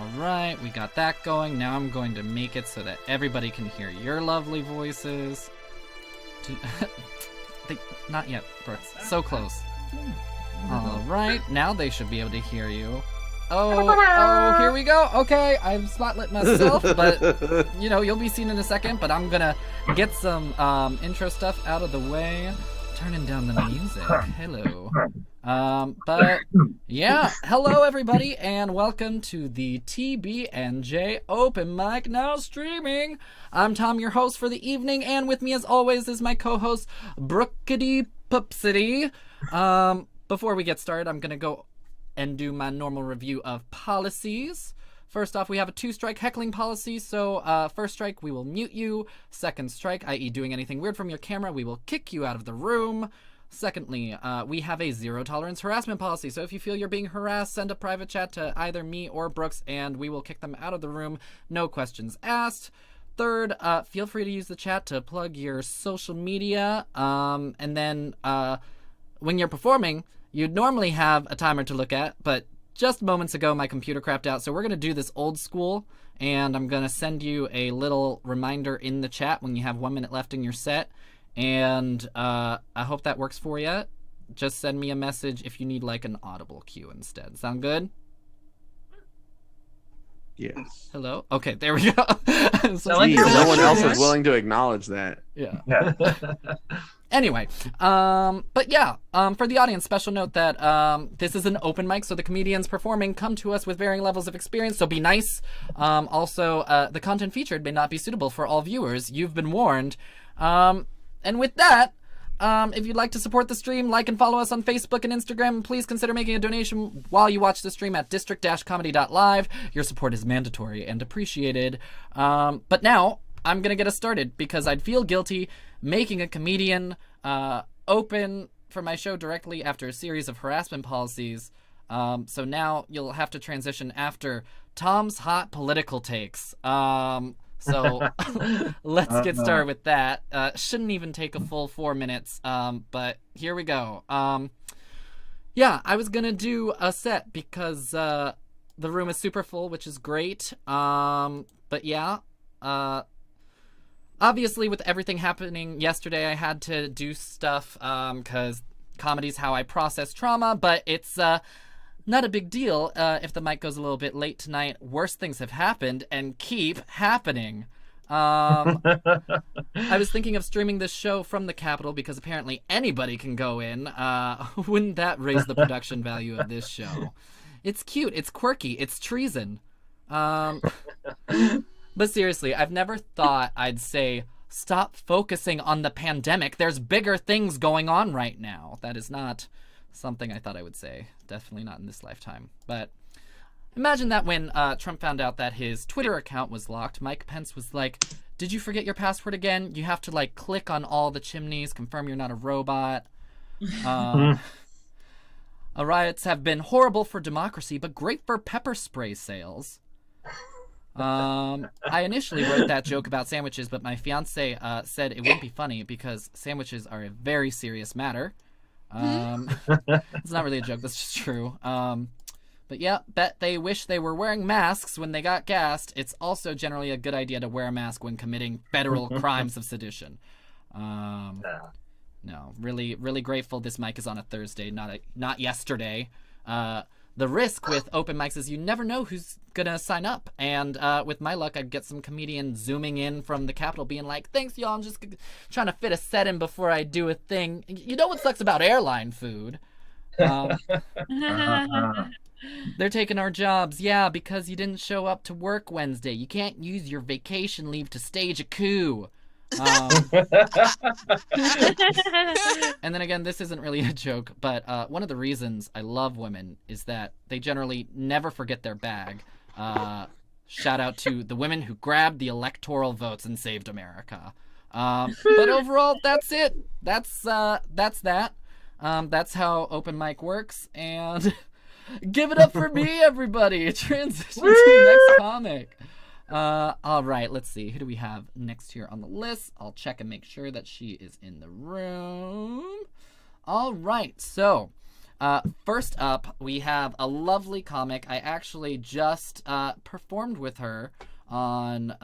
All right, we got that going. Now I'm going to make it so that everybody can hear your lovely voices. Not yet, Brooks. So close. All right, now they should be able to hear you. Oh, here we go. Okay, I've spotlit myself, but, you know, you'll be seen in a second, but I'm gonna get some intro stuff out of the way. Turning down the music. Hello. But, yeah, hello, everybody, and welcome to the TB&J Open Mic, now streaming. I'm Tom, your host for the evening, and with me, as always, is my co-host, Brookity Pupsity. Before we get started, I'm gonna go and do my normal review of policies. First off, we have a 2-strike heckling policy, so first strike, we will mute you. Second strike, i.e. doing anything weird from your camera, we will kick you out of the room. Secondly, we have a 0-tolerance harassment policy, so if you feel you're being harassed, send a private chat to either me or Brooks, and we will kick them out of the room, no questions asked. Third, feel free to use the chat to plug your social media, and then when you're performing, you'd normally have a timer to look at, but just moments ago my computer crapped out, so we're going to do this old school, and I'm going to send you a little reminder in the chat when you have 1 minute left in your set, and I hope that works for you. Just send me a message if you need like an audible cue instead. Sound good? Yes. Hello? Okay, there we go. So no one else is willing to acknowledge that. Yeah. Anyway, but yeah, for the audience, special note that this is an open mic, so the comedians performing come to us with varying levels of experience, so be nice. Also, the content featured may not be suitable for all viewers. You've been warned. And with that, if you'd like to support the stream, like and follow us on Facebook and Instagram, please consider making a donation while you watch the stream at district-comedy.live. Your support is mandatory and appreciated. But now, I'm going to get us started because I'd feel guilty making a comedian open for my show directly after a series of harassment policies. So now you'll have to transition after Tom's hot political takes. So let's get started with that. Shouldn't even take a full 4 minutes, but here we go. Yeah, I was going to do a set because the room is super full, which is great. But yeah, obviously with everything happening yesterday, I had to do stuff because comedy's how I process trauma, but it's not a big deal if the mic goes a little bit late tonight. Worse things have happened and keep happening. I was thinking of streaming this show from the Capitol because apparently anybody can go in. Wouldn't that raise the production value of this show? It's cute, it's quirky, it's treason. But seriously, I've never thought I'd say, stop focusing on the pandemic. There's bigger things going on right now. That is not something I thought I would say. Definitely not in this lifetime. But imagine that when Trump found out that his Twitter account was locked, Mike Pence was like, did you forget your password again? You have to like click on all the chimneys, confirm you're not a robot. Riots have been horrible for democracy, but great for pepper spray sales. I initially wrote that joke about sandwiches, but my fiance said it wouldn't be funny because sandwiches are a very serious matter. It's not really a joke, that's just true. But yeah, bet they wish they were wearing masks when they got gassed. It's also generally a good idea to wear a mask when committing federal crimes of sedition. No, really, really grateful this mic is on a Thursday, not yesterday. The risk with open mics is you never know who's gonna sign up, and with my luck, I'd get some comedian zooming in from the Capitol being like, thanks y'all, I'm just trying to fit a set in before I do a thing. You know what sucks about airline food? They're taking our jobs, yeah, because you didn't show up to work Wednesday. You can't use your vacation leave to stage a coup. And then again, this isn't really a joke, but one of the reasons I love women is that they generally never forget their bag. Shout out to the women who grabbed the electoral votes and saved America. But overall, that's it. That's that. That's how open mic works, and give it up for me, everybody. Transition to the next comic. All right, let's see. Who do we have next here on the list? I'll check and make sure that she is in the room. All right, so First up, we have a lovely comic. I actually just performed with her on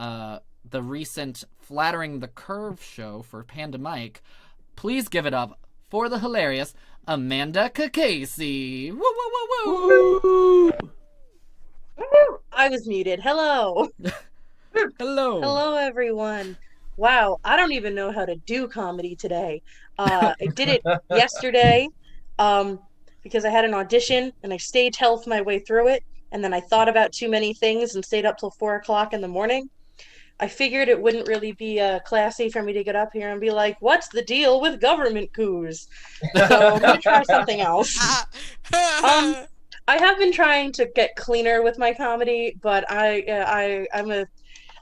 the recent Flattering the Curve show for Panda Mike. Please give it up for the hilarious Amanda Kakasi. Woo, woo, woo, woo! I was muted. Hello. Hello. Hello, everyone. Wow, I don't even know how to do comedy today. I did it yesterday because I had an audition and I stage health my way through it, and then I thought about too many things and stayed up till 4 o'clock in the morning. I figured it wouldn't really be classy for me to get up here and be like, what's the deal with government coups? So I'm going to try something else. I have been trying to get cleaner with my comedy, but I'm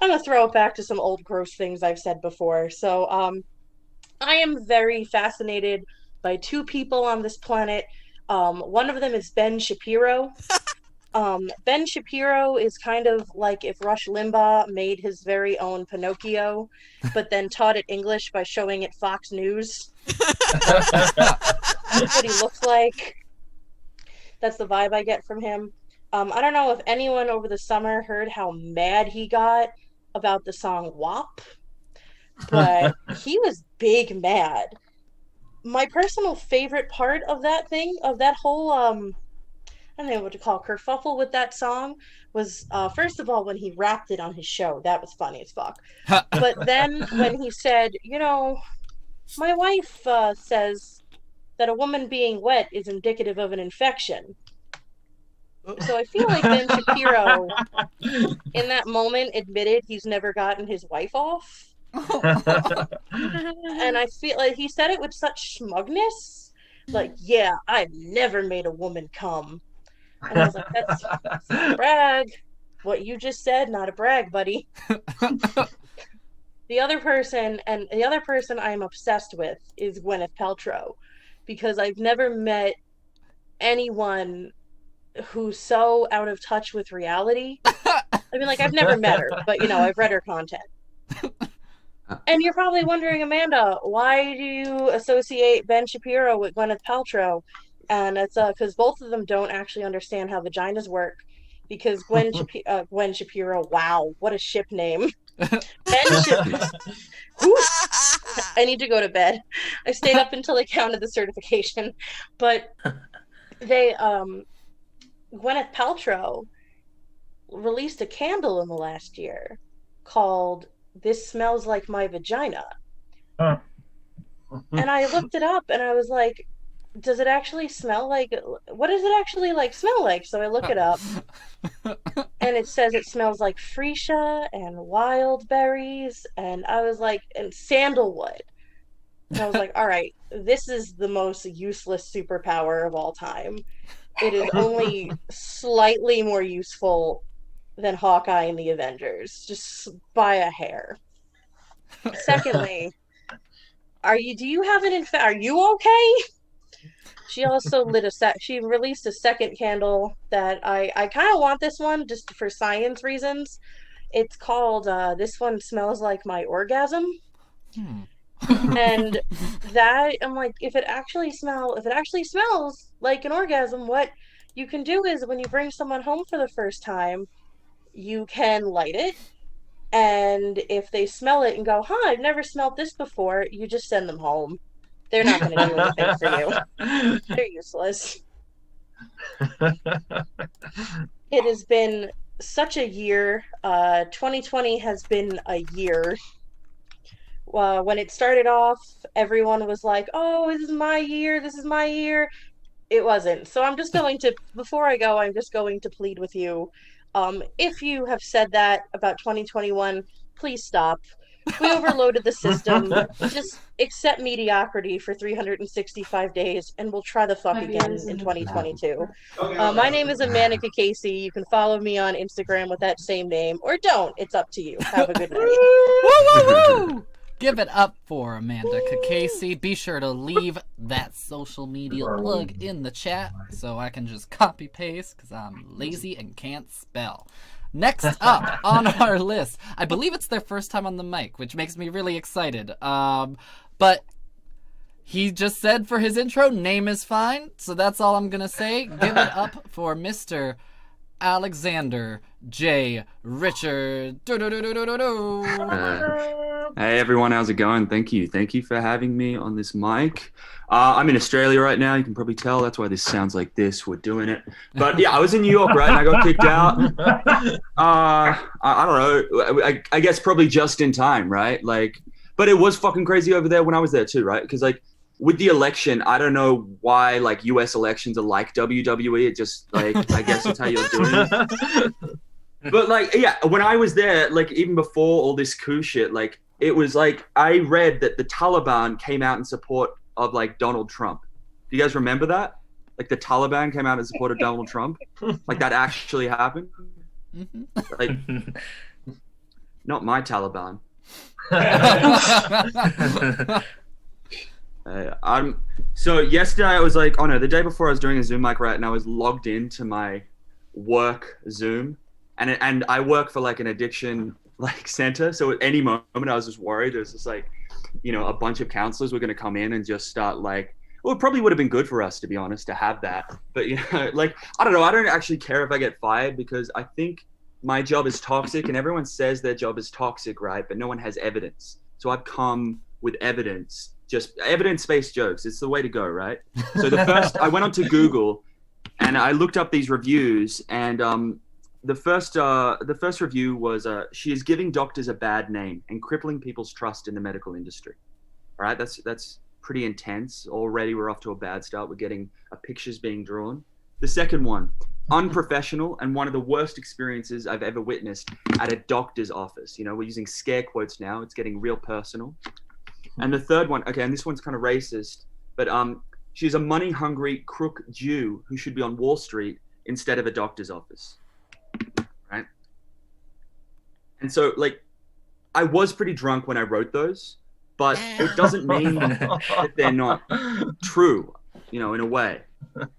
gonna throw it back to some old gross things I've said before. So I am very fascinated by two people on this planet. One of them is Ben Shapiro. Ben Shapiro is kind of like if Rush Limbaugh made his very own Pinocchio, but then taught it English by showing it Fox News. That's what he looks like. That's the vibe I get from him. I don't know if anyone over the summer heard how mad he got about the song WAP, but he was big mad. My personal favorite part of that thing, of that whole, I don't know what to call kerfuffle with that song, was, first of all, when he rapped it on his show. That was funny as fuck. But then when he said, my wife says that a woman being wet is indicative of an infection. So I feel like Ben Shapiro, in that moment, admitted he's never gotten his wife off. And I feel like he said it with such smugness. Like, yeah, I've never made a woman come. And I was like, that's not a brag. What you just said, not a brag, buddy. The other person I'm obsessed with is Gwyneth Paltrow. Because I've never met anyone who's so out of touch with reality. I mean, like, I've never met her, but, I've read her content. And you're probably wondering, Amanda, why do you associate Ben Shapiro with Gwyneth Paltrow? And it's because both of them don't actually understand how vaginas work. Because Gwen Shapiro, wow, what a ship name. Ben Shapiro. I need to go to bed. I stayed up until I counted the certification. But they, Gwyneth Paltrow released a candle in the last year called This Smells Like My Vagina. And I looked it up and I was like, does it actually smell like, what does it actually smell like? So I look it up and it says it smells like freesia and wild berries, and I was like, and sandalwood. And I was like, all right, this is the most useless superpower of all time. It is only slightly more useful than Hawkeye and the Avengers, just by a hair. Secondly, are you okay? She also she released a second candle that I kind of want this one just for science reasons. It's called This One Smells Like My Orgasm. And that, I'm like, if it actually smells like an orgasm, what you can do is when you bring someone home for the first time, you can light it, and if they smell it and go, I've never smelled this before, you just send them home. They're not going to do anything for you. They're useless. It has been such a year. 2020 has been a year. When it started off, everyone was like, oh, this is my year. It wasn't. So I'm just going to, before I go, I'm just going to plead with you. If you have said that about 2021, please stop. We overloaded the system. Just accept mediocrity for 365 days, and we'll try the fuck again in 2022. My name is Amanda Casey. You can follow me on Instagram with that same name, or don't. It's up to you. Have a good night. Woo, woo, woo! Give it up for Amanda Kakasi. Be sure to leave that social media plug in the chat so I can just copy paste because I'm lazy and can't spell. Next up on our list, I believe it's their first time on the mic, which makes me really excited. But he just said for his intro, name is fine. So that's all I'm going to say. Give it up for Mr. Alexander J. Richard. Hey everyone, how's it going? Thank you for having me on this mic. I'm in Australia right now. You can probably tell that's why this sounds like this. We're doing it, but yeah, I was in New York, right? And I got kicked out. I don't know. I guess probably just in time, right? Like, but it was fucking crazy over there when I was there too, right? Because like with the election, I don't know why like U.S. elections are like WWE. It just like I guess that's how you're doing it. But like, yeah, when I was there, like even before all this coup shit, like it was like I read that the Taliban came out in support of like Donald Trump. Do you guys remember that? Like the Taliban came out in support of Donald Trump. Like that actually happened. Like, not my Taliban. So yesterday I was like, oh no, the day before I was doing a Zoom mic, right, and I was logged into my work Zoom, and I work for like an addiction like center. So at any moment I was just worried. It was just like, you know, a bunch of counselors were going to come in and just start like, well, it probably would have been good for us to be honest to have that. But you know, like I don't know. I don't actually care if I get fired because I think my job is toxic, and everyone says their job is toxic, right? But no one has evidence. So I've come with evidence. Just evidence-based jokes. It's the way to go, right? So I went onto Google and I looked up these reviews, and the first review was she is giving doctors a bad name and crippling people's trust in the medical industry. All right, that's pretty intense. Already we're off to a bad start. We're getting pictures being drawn. The second one, unprofessional and one of the worst experiences I've ever witnessed at a doctor's office. You know, we're using scare quotes now. It's getting real personal. And the third one, okay, and this one's kind of racist, but she's a money-hungry crook Jew who should be on Wall Street instead of a doctor's office, right? And so, like, I was pretty drunk when I wrote those, but it doesn't mean that they're not true, you know, in a way.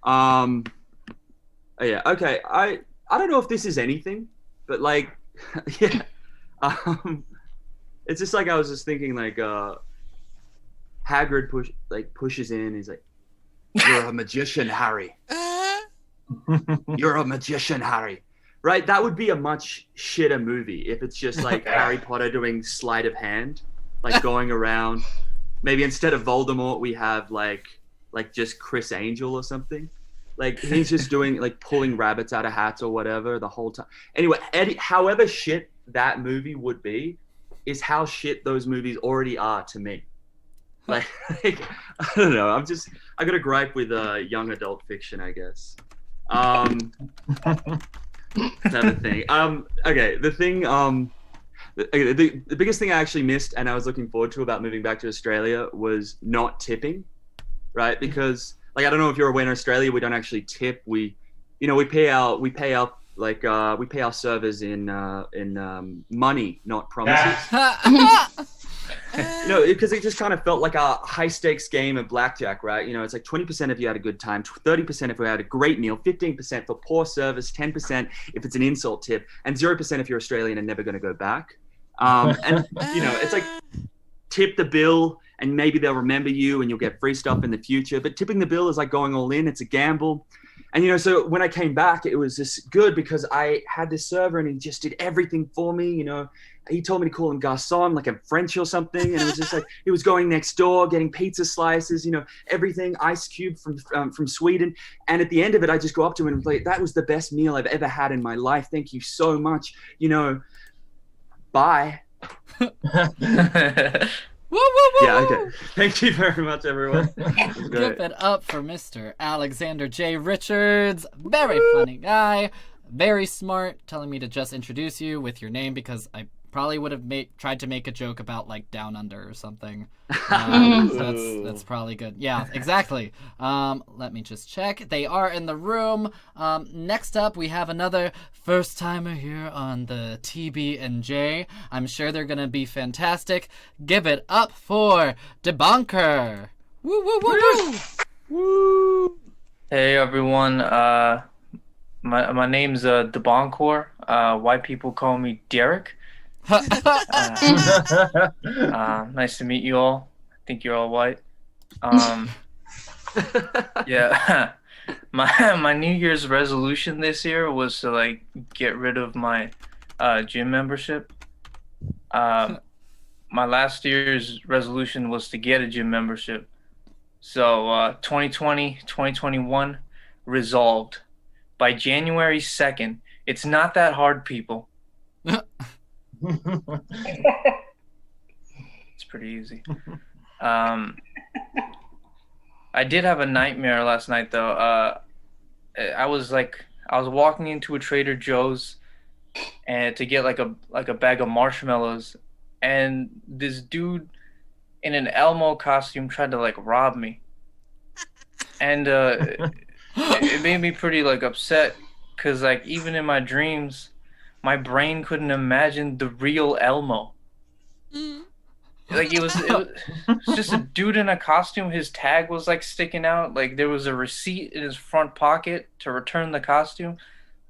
Yeah, okay, I don't know if this is anything, but, like, yeah, it's just like I was just thinking, like, Hagrid pushes in. He's like, "You're a magician, Harry. You're a magician, Harry." Right? That would be a much shitter movie if it's just like Harry Potter doing sleight of hand, like going around. Maybe instead of Voldemort, we have like just Chris Angel or something. Like he's just doing like pulling rabbits out of hats or whatever the whole time. Anyway, however shit that movie would be, is how shit those movies already are to me. Like, I don't know. I got a gripe with young adult fiction, I guess. Another thing. Okay, the thing. The biggest thing I actually missed, and I was looking forward to about moving back to Australia, was not tipping, right? Because, like, I don't know if you're aware, in Australia we don't actually tip. We pay our servers in money, not promises. No, because it just kind of felt like a high stakes game of blackjack, right? You know, it's like 20% if you had a good time, 30% if we had a great meal, 15% for poor service, 10% if it's an insult tip, and 0% if you're Australian and never going to go back. And you know, it's like tip the bill and maybe they'll remember you and you'll get free stuff in the future. But tipping the bill is like going all in. It's a gamble. And, you know, so when I came back, it was just good because I had this server and he just did everything for me. You know, he told me to call him Garçon, like I'm French or something. And it was just like, he was going next door, getting pizza slices, you know, everything, Ice Cube from Sweden. And at the end of it, I just go up to him and play, that was the best meal I've ever had in my life. Thank you so much. You know, bye. Woo, woo, woo, yeah, okay. Thank you very much, everyone. Give it up for Mr. Alexander J. Richards. Very funny guy. Very smart. Telling me to just introduce you with your name because I probably would have tried to make a joke about like Down Under or something. So that's probably good. Yeah, exactly. Let me just check. They are in the room. Next up, we have another first timer here on the TB&J. I'm sure they're gonna be fantastic. Give it up for Debunker. Woo woo woo woo. Woo. Hey everyone. My name's Debunker. White people call me Derek. Nice to meet you all. I think you're all white. Yeah. My New Year's resolution this year was to like get rid of my gym membership. My last year's resolution was to get a gym membership. So 2020, 2021 resolved. By January 2nd, it's not that hard, people. It's pretty easy. I did have a nightmare last night though. I was walking into a Trader Joe's and to get like a bag of marshmallows, and this dude in an Elmo costume tried to like rob me. And it made me pretty like upset because like even in my dreams, my brain couldn't imagine the real Elmo. Like it was just a dude in a costume. His tag was like sticking out. Like there was a receipt in his front pocket to return the costume.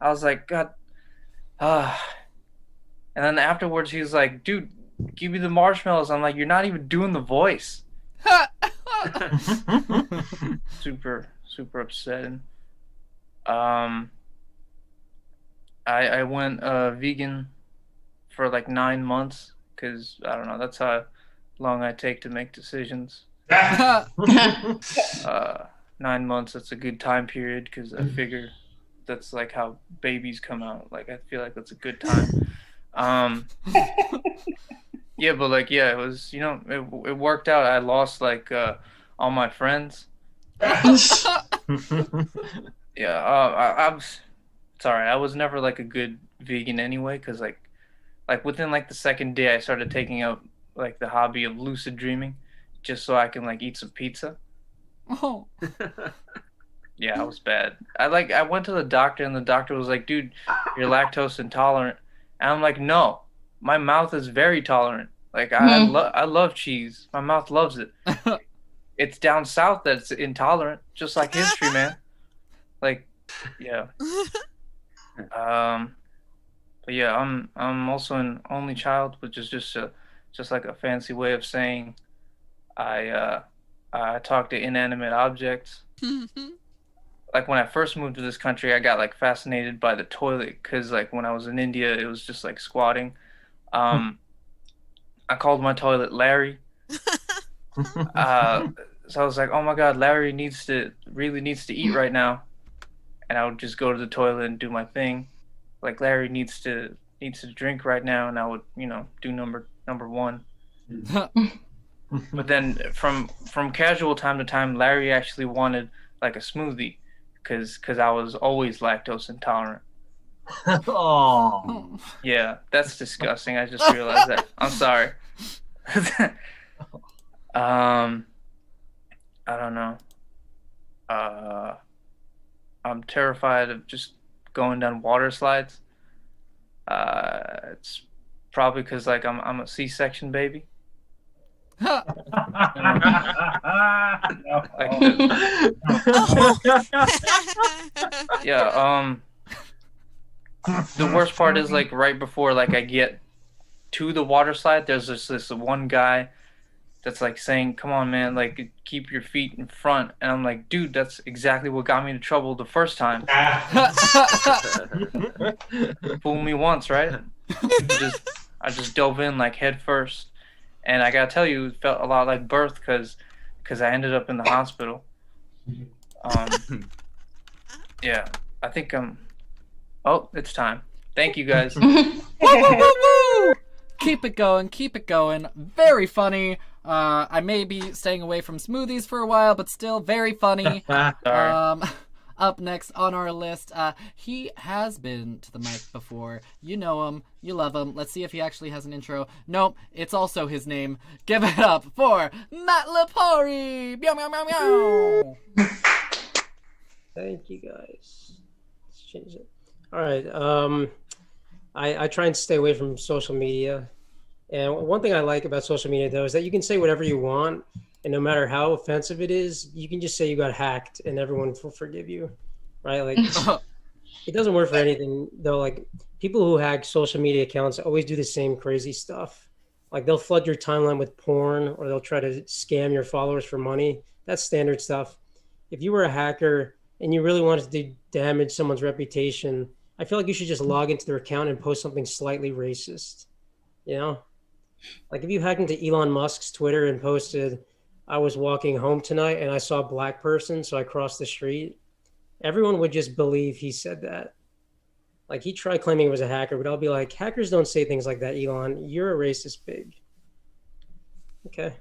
I was like, God, and then afterwards he was like, dude, give me the marshmallows. I'm like, you're not even doing the voice. Super upsetting. I went vegan for like 9 months because I don't know, that's how long I take to make decisions. 9 months, that's a good time period because I figure that's like how babies come out. Like I feel like that's a good time. Yeah, but like it was, you know, it worked out. I lost like all my friends. Yeah, I'm sorry. I was never like a good vegan anyway, because like within like the second day, I started taking up like the hobby of lucid dreaming, just so I can like eat some pizza. Oh. Yeah, I was bad. I went to the doctor, and the doctor was like, "Dude, you're lactose intolerant," and I'm like, "No, my mouth is very tolerant. Like I love cheese. My mouth loves it. It's down south that's intolerant, just like history, man." Like, yeah. But yeah, I'm also an only child, which is just like a fancy way of saying I talk to inanimate objects. Like when I first moved to this country, I got like fascinated by the toilet because like when I was in India, it was just like squatting. I called my toilet Larry. So I was like, oh my God, Larry really needs to eat right now. And I would just go to the toilet and do my thing. Like Larry needs to drink right now, and I would, you know, do number one. But then from casual time to time, Larry actually wanted like a smoothie because I was always lactose intolerant. Oh. Yeah, that's disgusting. I just realized that. I'm sorry. I don't know. I'm terrified of just going down water slides. It's probably because like I'm a C-section baby. Like yeah. The worst part is like right before like I get to the water slide, there's this one guy that's like saying, "Come on, man, like keep your feet in front," and I'm like, "Dude, that's exactly what got me into trouble the first time." Fool me once, right? I just dove in like head first, and I gotta tell you, it felt a lot like birth because I ended up in the hospital. Yeah, I think Oh, it's time. Thank you guys. Woo, woo, woo, woo! Keep it going. Very funny. I may be staying away from smoothies for a while, but still very funny. Sorry. Up next on our list, he has been to the mic before. You know him, you love him. Let's see if he actually has an intro. Nope, it's also his name. Give it up for Matt Lepori. Meow, meow, meow, meow. Thank you, guys. Let's change it. All right. I try and stay away from social media. And one thing I like about social media, though, is that you can say whatever you want. And no matter how offensive it is, you can just say you got hacked and everyone will forgive you. Right? Like, it doesn't work for anything, though. Like, people who hack social media accounts always do the same crazy stuff. Like they'll flood your timeline with porn, or they'll try to scam your followers for money. That's standard stuff. If you were a hacker and you really wanted to damage someone's reputation, I feel like you should just log into their account and post something slightly racist. You know, like if you hacked into Elon Musk's Twitter and posted, "I was walking home tonight and I saw a black person, so I crossed the street," everyone would just believe he said that. Like he tried claiming he was a hacker, but I'll be like, hackers don't say things like that, Elon. You're a racist pig. Okay.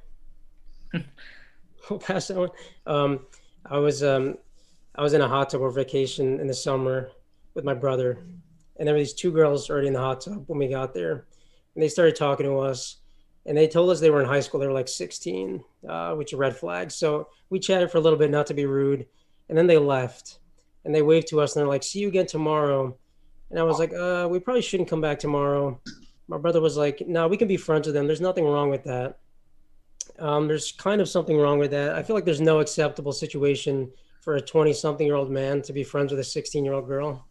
We'll pass that one. I was in a hot tub over vacation in the summer with my brother, and there were these two girls already in the hot tub when we got there, and they started talking to us, and they told us they were in high school. They were like 16, which is a red flag. So we chatted for a little bit, not to be rude, and then they left, and they waved to us, and they're like, "See you again tomorrow." And I was like, we probably shouldn't come back tomorrow. My brother was like, "No, we can be friends with them. There's nothing wrong with that." There's kind of something wrong with that. I feel like there's no acceptable situation for a 20-something-year-old man to be friends with a 16-year-old girl.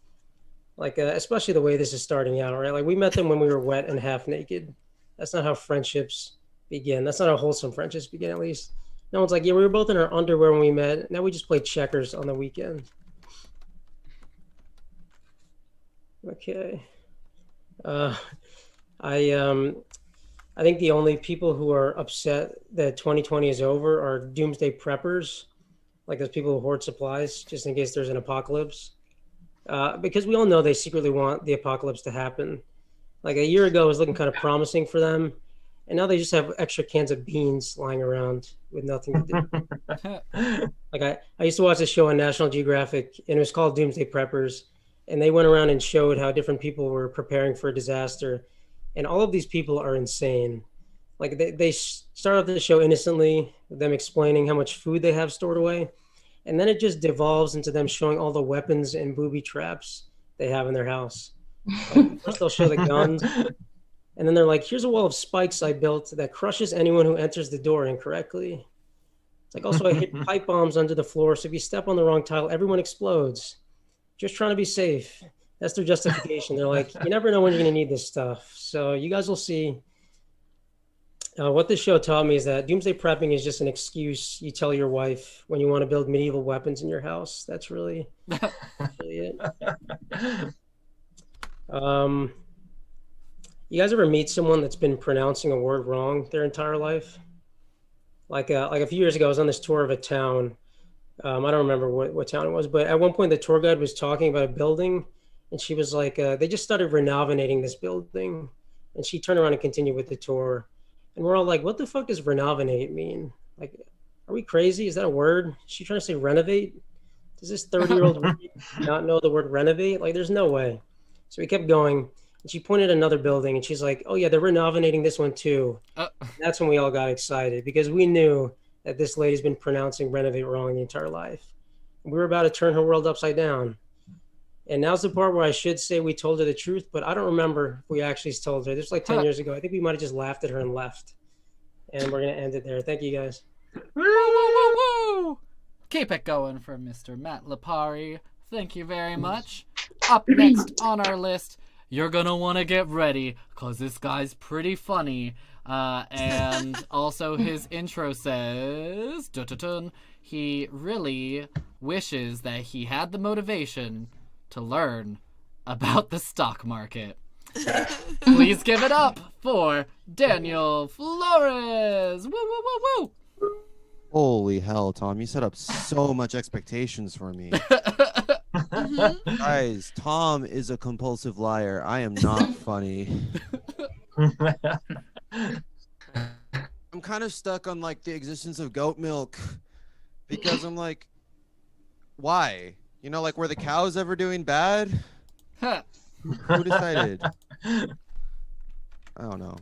Like, especially the way this is starting out, right? Like, we met them when we were wet and half naked. That's not how friendships begin. That's not how wholesome friendships begin, at least. No one's like, yeah, we were both in our underwear when we met. Now we just play checkers on the weekend. Okay. I think the only people who are upset that 2020 is over are doomsday preppers, like those people who hoard supplies just in case there's an apocalypse. Because we all know they secretly want the apocalypse to happen. Like a year ago, it was looking kind of promising for them, and now they just have extra cans of beans lying around with nothing to do. Like I used to watch a show on National Geographic, and it was called Doomsday Preppers, and they went around and showed how different people were preparing for a disaster. And all of these people are insane. Like they start off the show innocently, with them explaining how much food they have stored away. And then it just devolves into them showing all the weapons and booby traps they have in their house. Like, first they'll show the guns. And then they're like, here's a wall of spikes I built that crushes anyone who enters the door incorrectly. It's like, also I hid pipe bombs under the floor. So if you step on the wrong tile, everyone explodes. Just trying to be safe. That's their justification. They're like, you never know when you're going to need this stuff. So you guys will see. What this show taught me is that doomsday prepping is just an excuse you tell your wife when you want to build medieval weapons in your house. That's really it. You guys ever meet someone that's been pronouncing a word wrong their entire life? Like a few years ago, I was on this tour of a town. I don't remember what town it was, but at one point the tour guide was talking about a building, and she was like, they just started renovating this building. And she turned around and continued with the tour. And we're all like, what the fuck does renovate mean? Like, are we crazy? Is that a word? Is she trying to say renovate? Does this 30-year-old not know the word renovate? Like, there's no way. So we kept going. And she pointed at another building, and she's like, oh, yeah, they're renovating this one, too. That's when we all got excited, because we knew that this lady's been pronouncing renovate wrong the entire life. We were about to turn her world upside down. And now's the part where I should say we told her the truth, but I don't remember if we actually told her. This was like 10 years ago. I think we might have just laughed at her and left. And we're going to end it there. Thank you, guys. Woo, woo, woo, woo. Keep it going for Mr. Matt Lipari. Thank you very much. Up next on our list, you're going to want to get ready, because this guy's pretty funny. And also his intro says, dun-dun-dun, he really wishes that he had the motivation to learn about the stock market. Please give it up for Daniel Flores. Woo, woo, woo, woo. Holy hell, Tom. You set up so much expectations for me. Guys, Tom is a compulsive liar. I am not funny. I'm kind of stuck on like the existence of goat milk, because I'm like, why? You know, like, were the cows ever doing bad? Who decided? I don't know.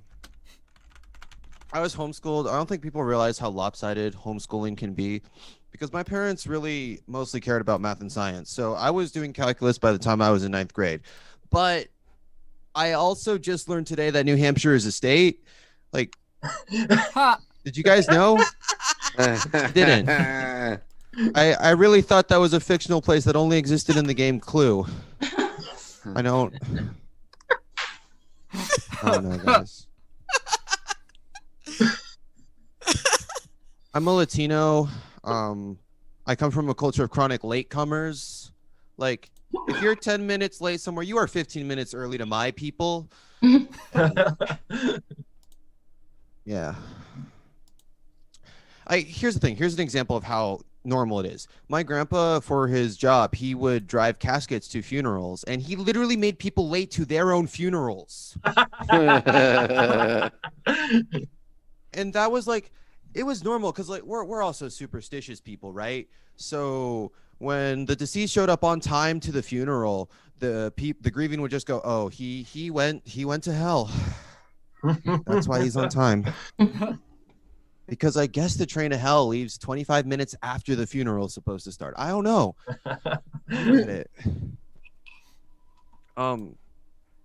I was homeschooled. I don't think people realize how lopsided homeschooling can be, because my parents really mostly cared about math and science. So I was doing calculus by the time I was in 9th grade. But I also just learned today that New Hampshire is a state. Like, did you guys know? I didn't. I really thought that was a fictional place that only existed in the game Clue. I don't know, guys. I'm a Latino. I come from a culture of chronic latecomers. Like, if you're 10 minutes late somewhere, you are 15 minutes early to my people. Yeah. Here's the thing. Here's an example of how normal it is. My grandpa, for his job, he would drive caskets to funerals, and he literally made people late to their own funerals. And that was like, it was normal because like we're also superstitious people, right? So when the deceased showed up on time to the funeral, the grieving would just go, "Oh, he went to hell. That's why he's on time." Because I guess the train to hell leaves 25 minutes after the funeral is supposed to start. I don't know. Get it.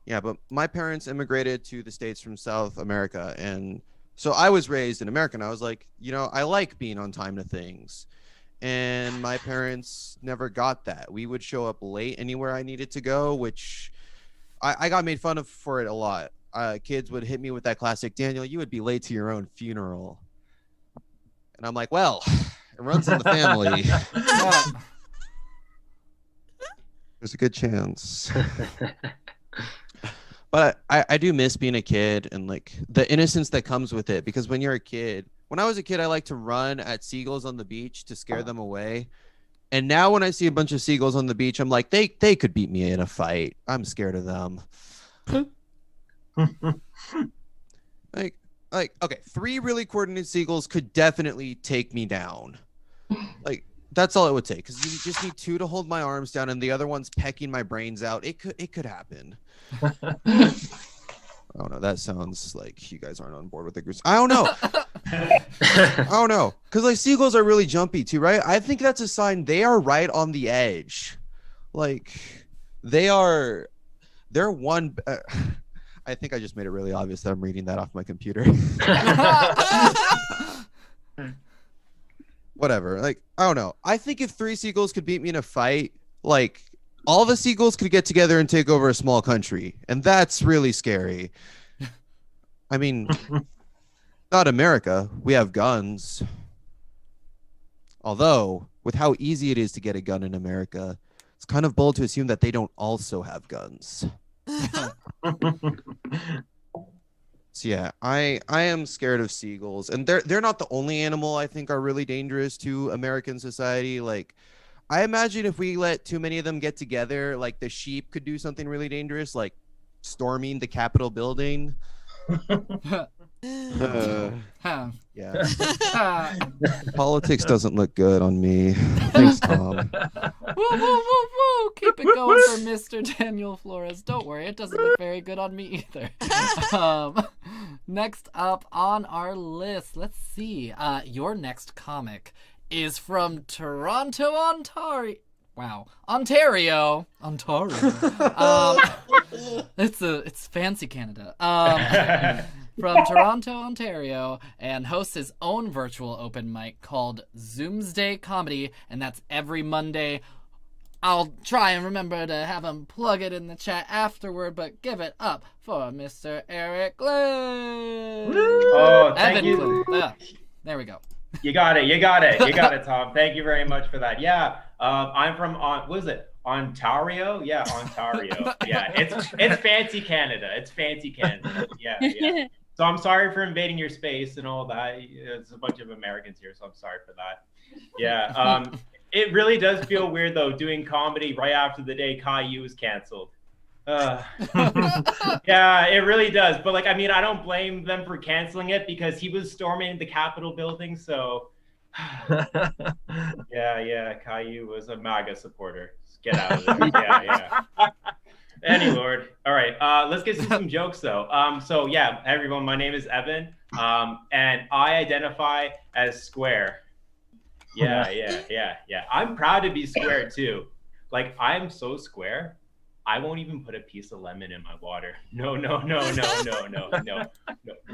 Yeah, but my parents immigrated to the States from South America, and so I was raised in America, and I was like, I like being on time to things. And my parents never got that. We would show up late anywhere I needed to go, which I got made fun of for it a lot. Kids would hit me with that classic, "Daniel, you would be late to your own funeral." And I'm like, well, it runs in the family. There's a good chance. But I do miss being a kid and like the innocence that comes with it. Because when you're a kid, when I was a kid, I liked to run at seagulls on the beach to scare them away. And now when I see a bunch of seagulls on the beach, I'm like, they could beat me in a fight. I'm scared of them. Like, okay, 3 really coordinated seagulls could definitely take me down. Like, that's all it would take, because you just need 2 to hold my arms down, and the other one's pecking my brains out. It could happen. Oh no, that sounds like you guys aren't on board with the goose. I don't know. I don't know, because like seagulls are really jumpy too, right? I think that's a sign they are right on the edge. Like, they're one. I think I just made it really obvious that I'm reading that off my computer. Whatever. Like, I don't know. I think if 3 seagulls could beat me in a fight, like, all the seagulls could get together and take over a small country. And that's really scary. I mean, not America. We have guns. Although, with how easy it is to get a gun in America, it's kind of bold to assume that they don't also have guns. So yeah, I am scared of seagulls, and they're not the only animal I think are really dangerous to American society. Like, I imagine if we let too many of them get together, like the sheep could do something really dangerous, like storming the Capitol building. Yeah. Politics doesn't look good on me. Thanks, Tom. Woo, woo, woo, woo. Keep it going for Mr. Daniel Flores. Don't worry, it doesn't look very good on me either. Next up on our list, let's see. Your next comic is from Toronto, Ontario. Wow, Ontario. It's fancy Canada. From Toronto, Ontario, and hosts his own virtual open mic called Zoomsday Comedy, and that's every Monday. I'll try and remember to have him plug it in the chat afterward, but give it up for Mr. Eric Glynn. Oh, thank you. There we go. You got it, Tom. Thank you very much for that. Yeah, I'm from Ontario? Yeah, Ontario. Yeah, it's fancy Canada. It's fancy Canada. Yeah. So I'm sorry for invading your space and all that. There's a bunch of Americans here, so I'm sorry for that. Yeah. It really does feel weird though doing comedy right after the day Caillou was canceled. Yeah, it really does. But like, I mean, I don't blame them for canceling it because he was storming the Capitol building. So yeah, Caillou was a MAGA supporter. Get out of there. Yeah. Any Lord. All right. Let's get to some jokes though. So yeah, everyone, my name is Evan. And I identify as square. Yeah. I'm proud to be square too. Like, I'm so square. I won't even put a piece of lemon in my water. No.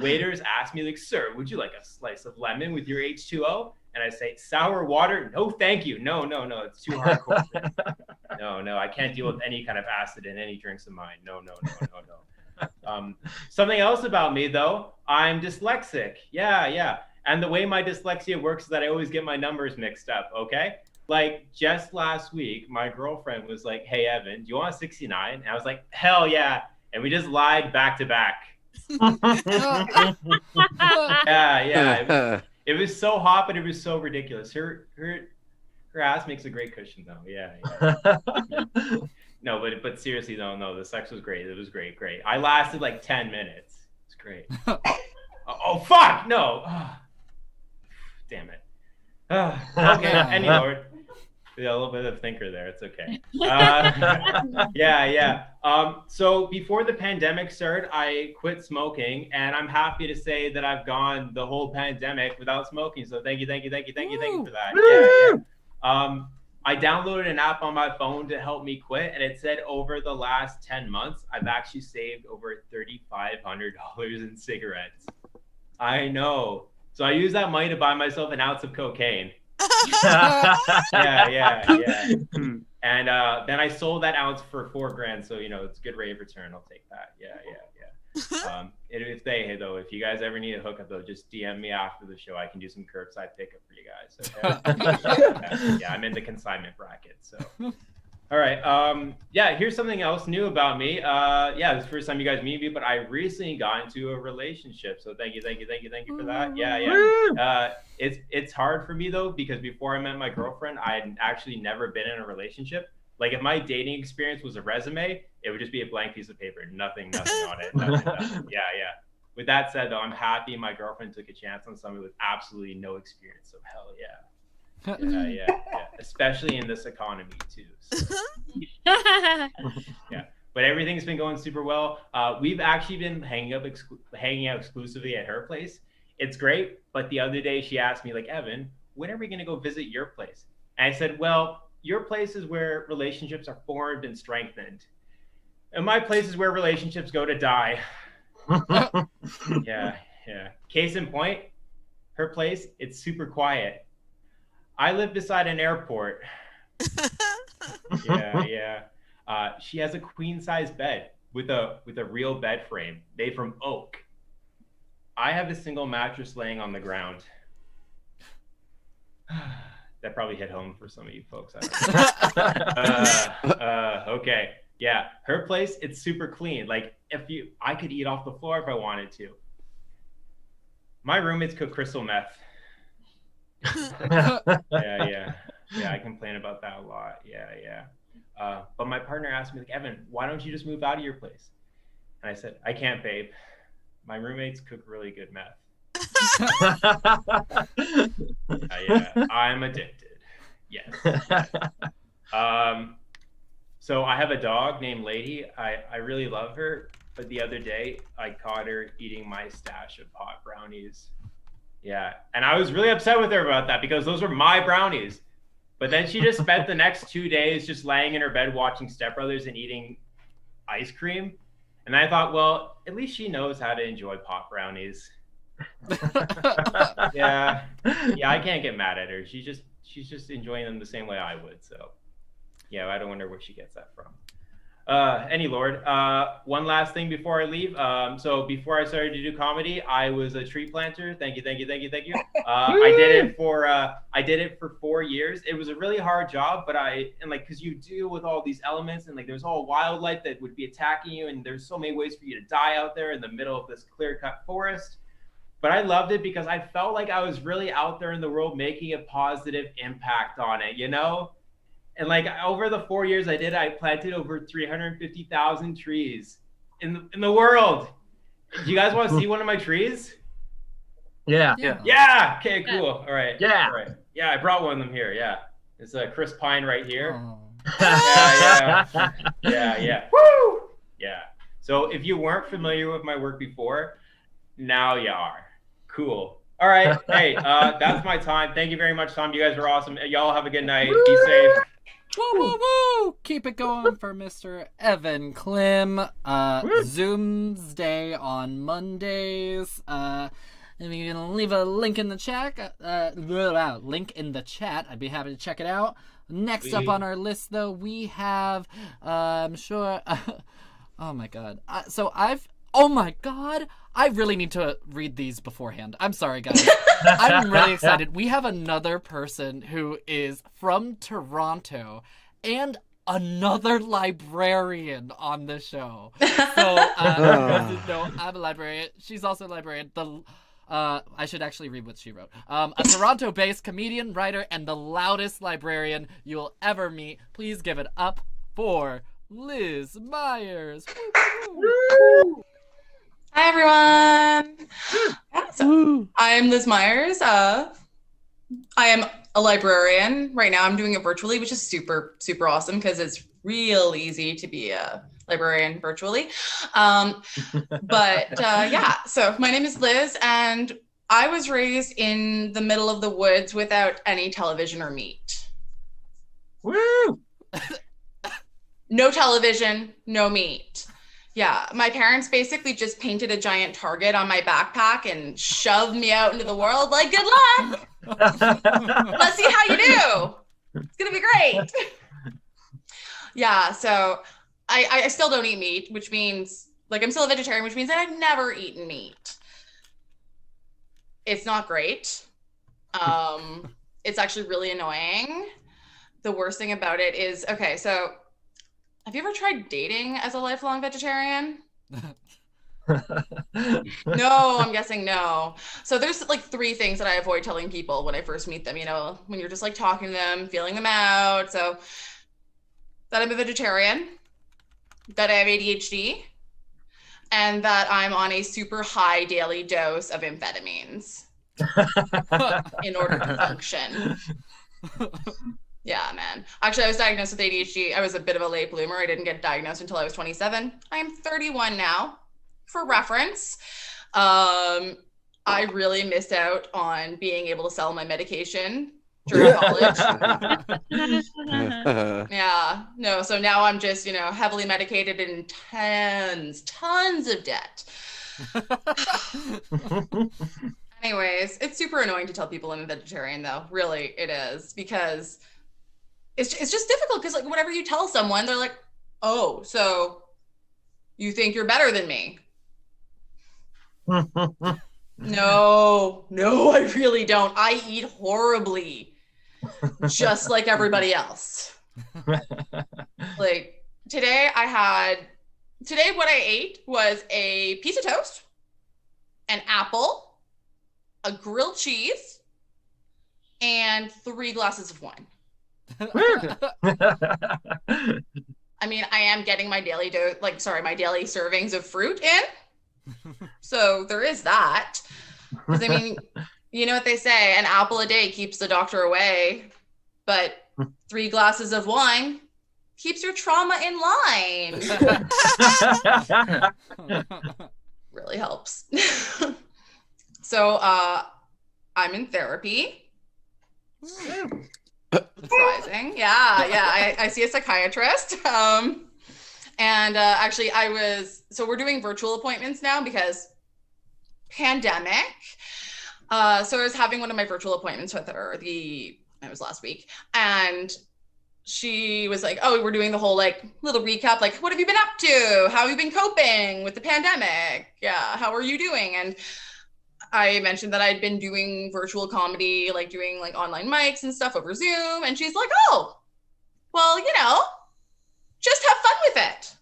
Waiters ask me like, "Sir, would you like a slice of lemon with your H2O?" And I say, "Sour water? No, thank you. No. It's too hardcore. No. I can't deal with any kind of acid in any drinks of mine. No. Something else about me though, I'm dyslexic. Yeah. And the way my dyslexia works is that I always get my numbers mixed up, okay? Like, just last week, my girlfriend was like, hey, Evan, do you want 69? And I was like, hell yeah. And we just lied back to back. Yeah. It was so hot, but it was so ridiculous. Her ass makes a great cushion, though. Yeah. No, but seriously, no. The sex was great. It was great. I lasted like 10 minutes. It's great. Oh, fuck! No. Damn it. Okay, anyway. Yeah, a little bit of a thinker there. It's okay. Yeah. So before the pandemic started, I quit smoking, and I'm happy to say that I've gone the whole pandemic without smoking. So thank you for that. Yeah. I downloaded an app on my phone to help me quit, and it said over the last 10 months, I've actually saved over $3,500 in cigarettes. I know. So I use that money to buy myself an ounce of cocaine. Yeah. And then I sold that ounce for $4,000. So, it's a good rate of return. I'll take that. Yeah. If you guys ever need a hookup, though, just DM me after the show. I can do some curbside pickup for you guys. Okay? Yeah, I'm in the consignment bracket. So, all right. Here's something else new about me. This is the first time you guys meet me, but I recently got into a relationship. So thank you for that. Yeah. It's hard for me though, because before I met my girlfriend, I had actually never been in a relationship. Like if my dating experience was a resume, it would just be a blank piece of paper, nothing on it. Nothing. Yeah. With that said, though, I'm happy my girlfriend took a chance on somebody with absolutely no experience. So hell yeah. Yeah. Especially in this economy too. So. Yeah. But everything's been going super well. We've actually been hanging out exclusively at her place. It's great. But the other day she asked me, like, Evan, when are we going to go visit your place? And I said, well, your place is where relationships are formed and strengthened. And my place is where relationships go to die. Yeah. Case in point, her place, it's super quiet. I live beside an airport. Yeah. She has a queen size bed with a real bed frame made from oak. I have a single mattress laying on the ground. That probably hit home for some of you folks. Okay. Yeah. Her place, it's super clean. Like I could eat off the floor if I wanted to. My roommates cook crystal meth. Yeah. I complain about that a lot. Yeah. But my partner asked me, like, Evan, why don't you just move out of your place? And I said, I can't, babe. My roommates cook really good meth. Yeah, I'm addicted. Yes. So I have a dog named Lady. I really love her. But the other day, I caught her eating my stash of pot brownies. Yeah. And I was really upset with her about that because those were my brownies. But then she just spent the next 2 days just laying in her bed watching Step Brothers and eating ice cream. And I thought, well, at least she knows how to enjoy pot brownies. Yeah, I can't get mad at her. She's just enjoying them the same way I would. So, yeah, I don't wonder where she gets that from. One last thing before I leave. So before I started to do comedy, I was a tree planter. Thank you. I did it for 4 years. It was a really hard job, but because you deal with all these elements and like there's all wildlife that would be attacking you, and there's so many ways for you to die out there in the middle of this clear-cut forest. But I loved it because I felt like I was really out there in the world making a positive impact on it, And like over the 4 years I planted over 350,000 trees in the world. Do you guys want to see one of my trees? Yeah. Okay, cool. All right. Yeah. All right. Yeah, I brought one of them here. Yeah. It's a Chris Pine right here. Oh. Yeah. Woo! Yeah. So if you weren't familiar with my work before, now you are. Cool. All right. Hey, that's my time. Thank you very much, Tom. You guys were awesome. Y'all have a good night. Be safe. Woo! Keep it going for Mr. Evan Klim. Zoom's day on Mondays. And you can leave a link in the chat. Link in the chat. I'd be happy to check it out. Next up on our list, though, we have. I'm sure. Oh my God. So Oh my god! I really need to read these beforehand. I'm sorry, guys. I'm really excited. We have another person who is from Toronto and another librarian on the show. So, no, I'm a librarian. She's also a librarian. I should actually read what she wrote. A Toronto-based comedian, writer, and the loudest librarian you'll ever meet. Please give it up for Liz Myers. Woo! Hi, everyone. Yeah, so I'm Liz Myers. I am a librarian. Right now I'm doing it virtually, which is super, super awesome because it's real easy to be a librarian virtually. Yeah, so my name is Liz, and I was raised in the middle of the woods without any television or meat. Woo! No television, no meat. Yeah, my parents basically just painted a giant target on my backpack and shoved me out into the world like, good luck. Let's see how you do. It's gonna be great. Yeah, so I still don't eat meat, which means, like, I'm still a vegetarian, which means that I've never eaten meat. It's not great. It's actually really annoying. The worst thing about it is, okay, so have you ever tried dating as a lifelong vegetarian? No, I'm guessing no. So there's like 3 things that I avoid telling people when I first meet them, you know, when you're just like talking to them, feeling them out. So that I'm a vegetarian, that I have ADHD, and that I'm on a super high daily dose of amphetamines in order to function. Yeah, man. Actually, I was diagnosed with ADHD. I was a bit of a late bloomer. I didn't get diagnosed until I was 27. I am 31 now, for reference. I really missed out on being able to sell my medication during college. Yeah, no, so now I'm just, you know, heavily medicated and tons of debt. Anyways, it's super annoying to tell people I'm a vegetarian, though. Really, it is, because it's just difficult, because like whatever you tell someone, they're like, oh, so you think you're better than me? No, I really don't. I eat horribly, just like everybody else. Like today what I ate was a piece of toast, an apple, a grilled cheese, and 3 glasses of wine. I mean, I am getting my daily my daily servings of fruit in. So there is that. Because I mean, you know what they say, an apple a day keeps the doctor away, but 3 glasses of wine keeps your trauma in line. Really helps. So I'm in therapy. Surprising. Yeah. I see a psychiatrist. Actually so we're doing virtual appointments now because pandemic. So I was having one of my virtual appointments with her, it was last week. And she was like, oh, we're doing the whole like little recap. Like, what have you been up to? How have you been coping with the pandemic? Yeah. How are you doing? And I mentioned that I'd been doing virtual comedy, like doing like online mics and stuff over Zoom. And she's like, oh, well, you know, just have fun with it.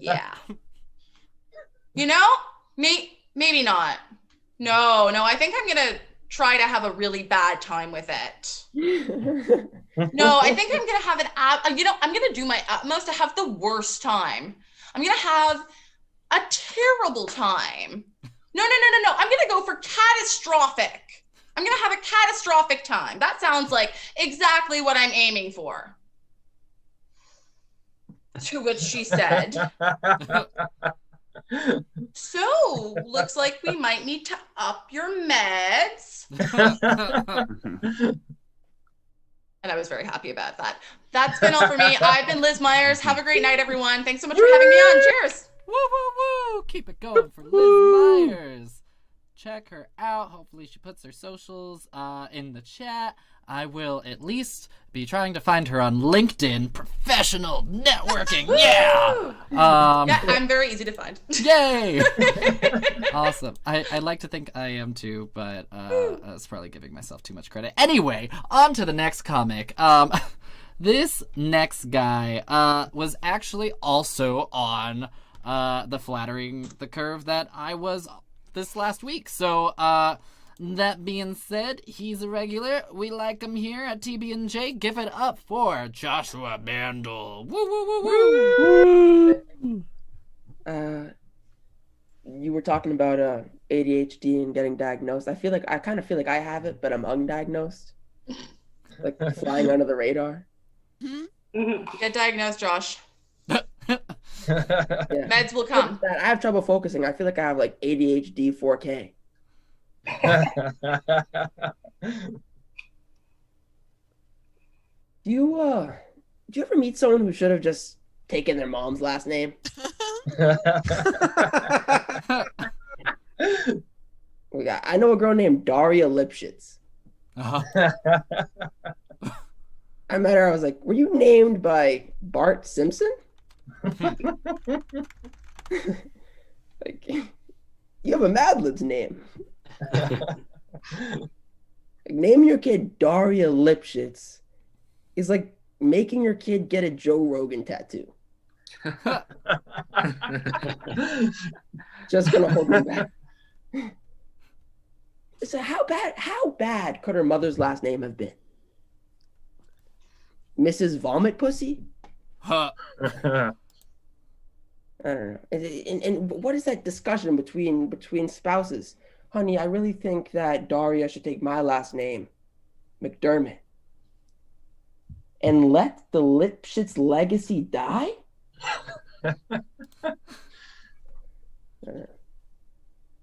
Yeah. You know, maybe not. No, I think I'm going to try to have a really bad time with it. No, I think I'm going to have I'm going to do my utmost to have the worst time. I'm going to have a terrible time. No. I'm going to go for catastrophic. I'm going to have a catastrophic time. That sounds like exactly what I'm aiming for. To which she said, so looks like we might need to up your meds. And I was very happy about that. That's been all for me. I've been Liz Myers. Have a great night, everyone. Thanks so much for having me on. Cheers. Woo, woo, woo. Keep it going for Liz Myers. check her out. Hopefully she puts her socials in the chat. I will at least be trying to find her on LinkedIn. Professional networking, yeah! Yeah, I'm very easy to find. Yay! Awesome. I like to think I am too, but that's probably giving myself too much credit. Anyway, on to the next comic. This next guy was actually also on the Flattering the Curve that I was this last week. So, that being said, he's a regular. We like him here at TB&J. Give it up for Joshua Mandel. Woo, woo, woo, woo! You were talking about ADHD and getting diagnosed. I kind of feel like I have it, but I'm undiagnosed. Like flying under the radar. Get diagnosed, Josh. Yeah. Meds will come. I have trouble focusing. I feel like I have like ADHD 4K. Do you ever meet someone who should have just taken their mom's last name? I know a girl named Daria Lipschitz. Uh-huh. I met her. I was like, "Were you named by Bart Simpson?" Like, you have a Mad Libs name. Like, naming your kid Daria Lipschitz is like making your kid get a Joe Rogan tattoo. Just gonna hold me back. So how bad could her mother's last name have been? Mrs. Vomit Pussy? Huh. I don't know. And what is that discussion between spouses? Honey, I really think that Daria should take my last name, McDermott, and let the Lipschitz legacy die?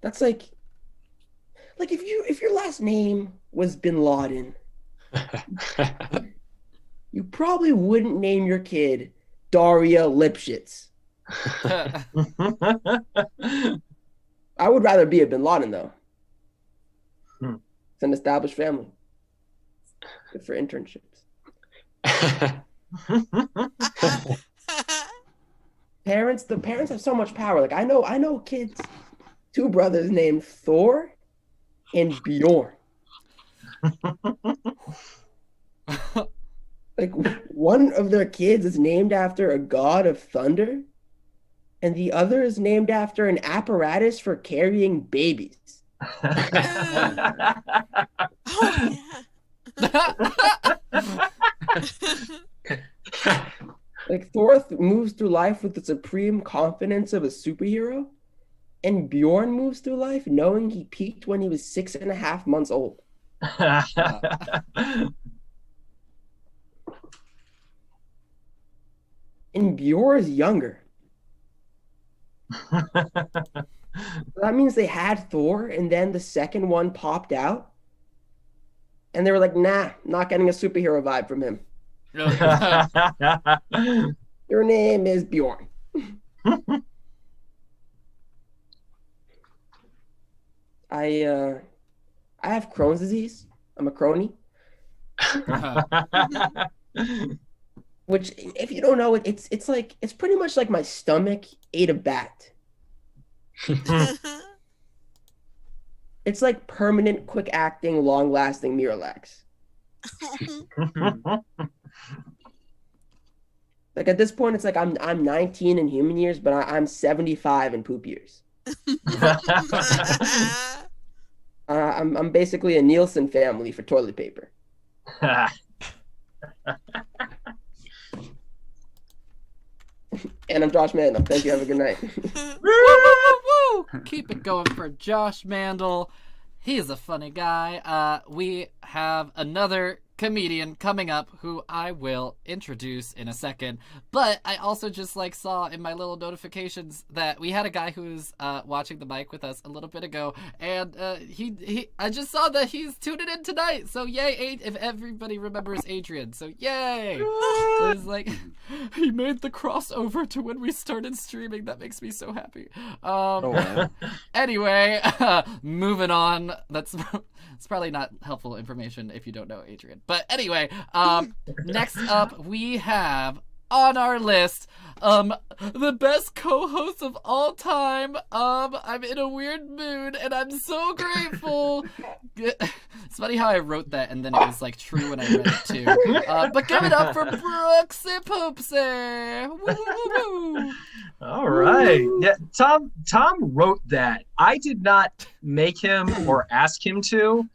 That's like if your last name was Bin Laden, you probably wouldn't name your kid Daria Lipschitz. I would rather be a Bin Laden though. It's an established family. Good for internships. The parents have so much power. Like I know kids, two brothers named Thor and Bjorn. Like one of their kids is named after a god of thunder, and the other is named after an apparatus for carrying babies. Oh, yeah. Like Thor moves through life with the supreme confidence of a superhero, and Bjorn moves through life knowing he peaked when he was 6.5 months old. And Bjorn is younger. That means they had Thor, and then the second one popped out, and they were like, "Nah, not getting a superhero vibe from him." Your name is Bjorn. I have Crohn's disease. I'm a crony. Which, if you don't know it, it's pretty much like my stomach ate a bat. It's like permanent, quick acting, long lasting Miralax. Like at this point, it's like I'm 19 in human years, but I'm 75 in poop years. I'm basically a Nielsen family for toilet paper. And I'm Josh Mandel. Thank you. Have a good night. Woo! Keep it going for Josh Mandel. He's a funny guy. We have another comedian coming up who I will introduce in a second. But I also just saw in my little notifications that we had a guy who's watching the mic with us a little bit ago, and I just saw that he's tuning in tonight. So yay, if everybody remembers Adrian. So yay! It's like he made the crossover to when we started streaming. That makes me so happy. Wow. Anyway, moving on. It's probably not helpful information if you don't know Adrian. But anyway, next up we have on our list the best co-host of all time. I'm in a weird mood and I'm so grateful. It's funny how I wrote that and then it was true when I read it too. But give it up for Brooksy Poopsy. Woo-hoo-hoo-hoo. All right. Yeah, Tom wrote that. I did not make him or ask him to.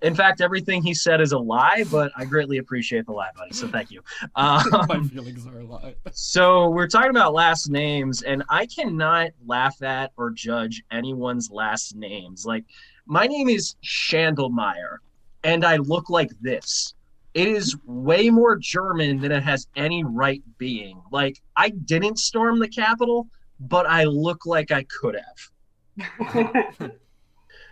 In fact, everything he said is a lie, but I greatly appreciate the lie, buddy. So thank you. My feelings are a lie. So we're talking about last names, and I cannot laugh at or judge anyone's last names. My name is Schandelmeyer, and I look like this. It is way more German than it has any right being. I didn't storm the Capitol, but I look like I could have.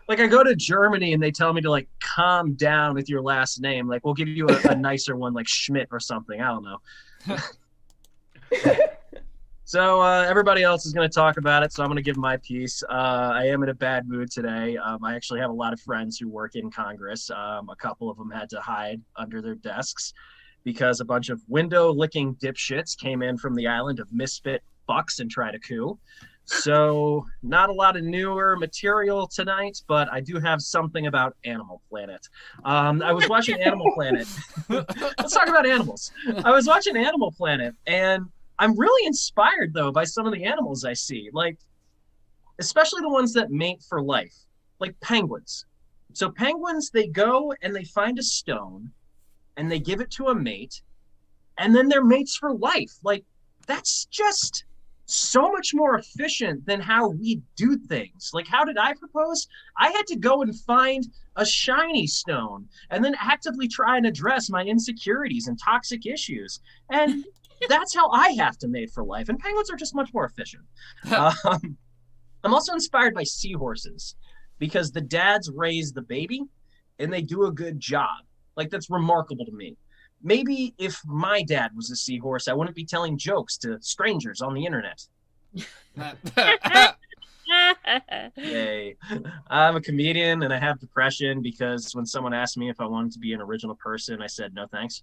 I go to Germany and they tell me to calm down with your last name. We'll give you a nicer one like Schmidt or something. I don't know. So everybody else is going to talk about it, so I'm going to give my piece. I am in a bad mood today. I actually have a lot of friends who work in Congress. A couple of them had to hide under their desks because a bunch of window-licking dipshits came in from the island of misfit fucks and tried a coup. So not a lot of newer material tonight, but I do have something about Animal Planet. I was watching Animal Planet. Let's talk about animals. I was watching Animal Planet, and I'm really inspired, though, by some of the animals I see, especially the ones that mate for life, like penguins. So penguins, they go and they find a stone, and they give it to a mate, and then they're mates for life. That's just so much more efficient than how we do things. How did I propose? I had to go and find a shiny stone and then actively try and address my insecurities and toxic issues. And that's how I have to mate for life. And penguins are just much more efficient. I'm also inspired by seahorses because the dads raise the baby and they do a good job. That's remarkable to me. Maybe if my dad was a seahorse, I wouldn't be telling jokes to strangers on the internet. Yay. I'm a comedian and I have depression because when someone asked me if I wanted to be an original person, I said no thanks.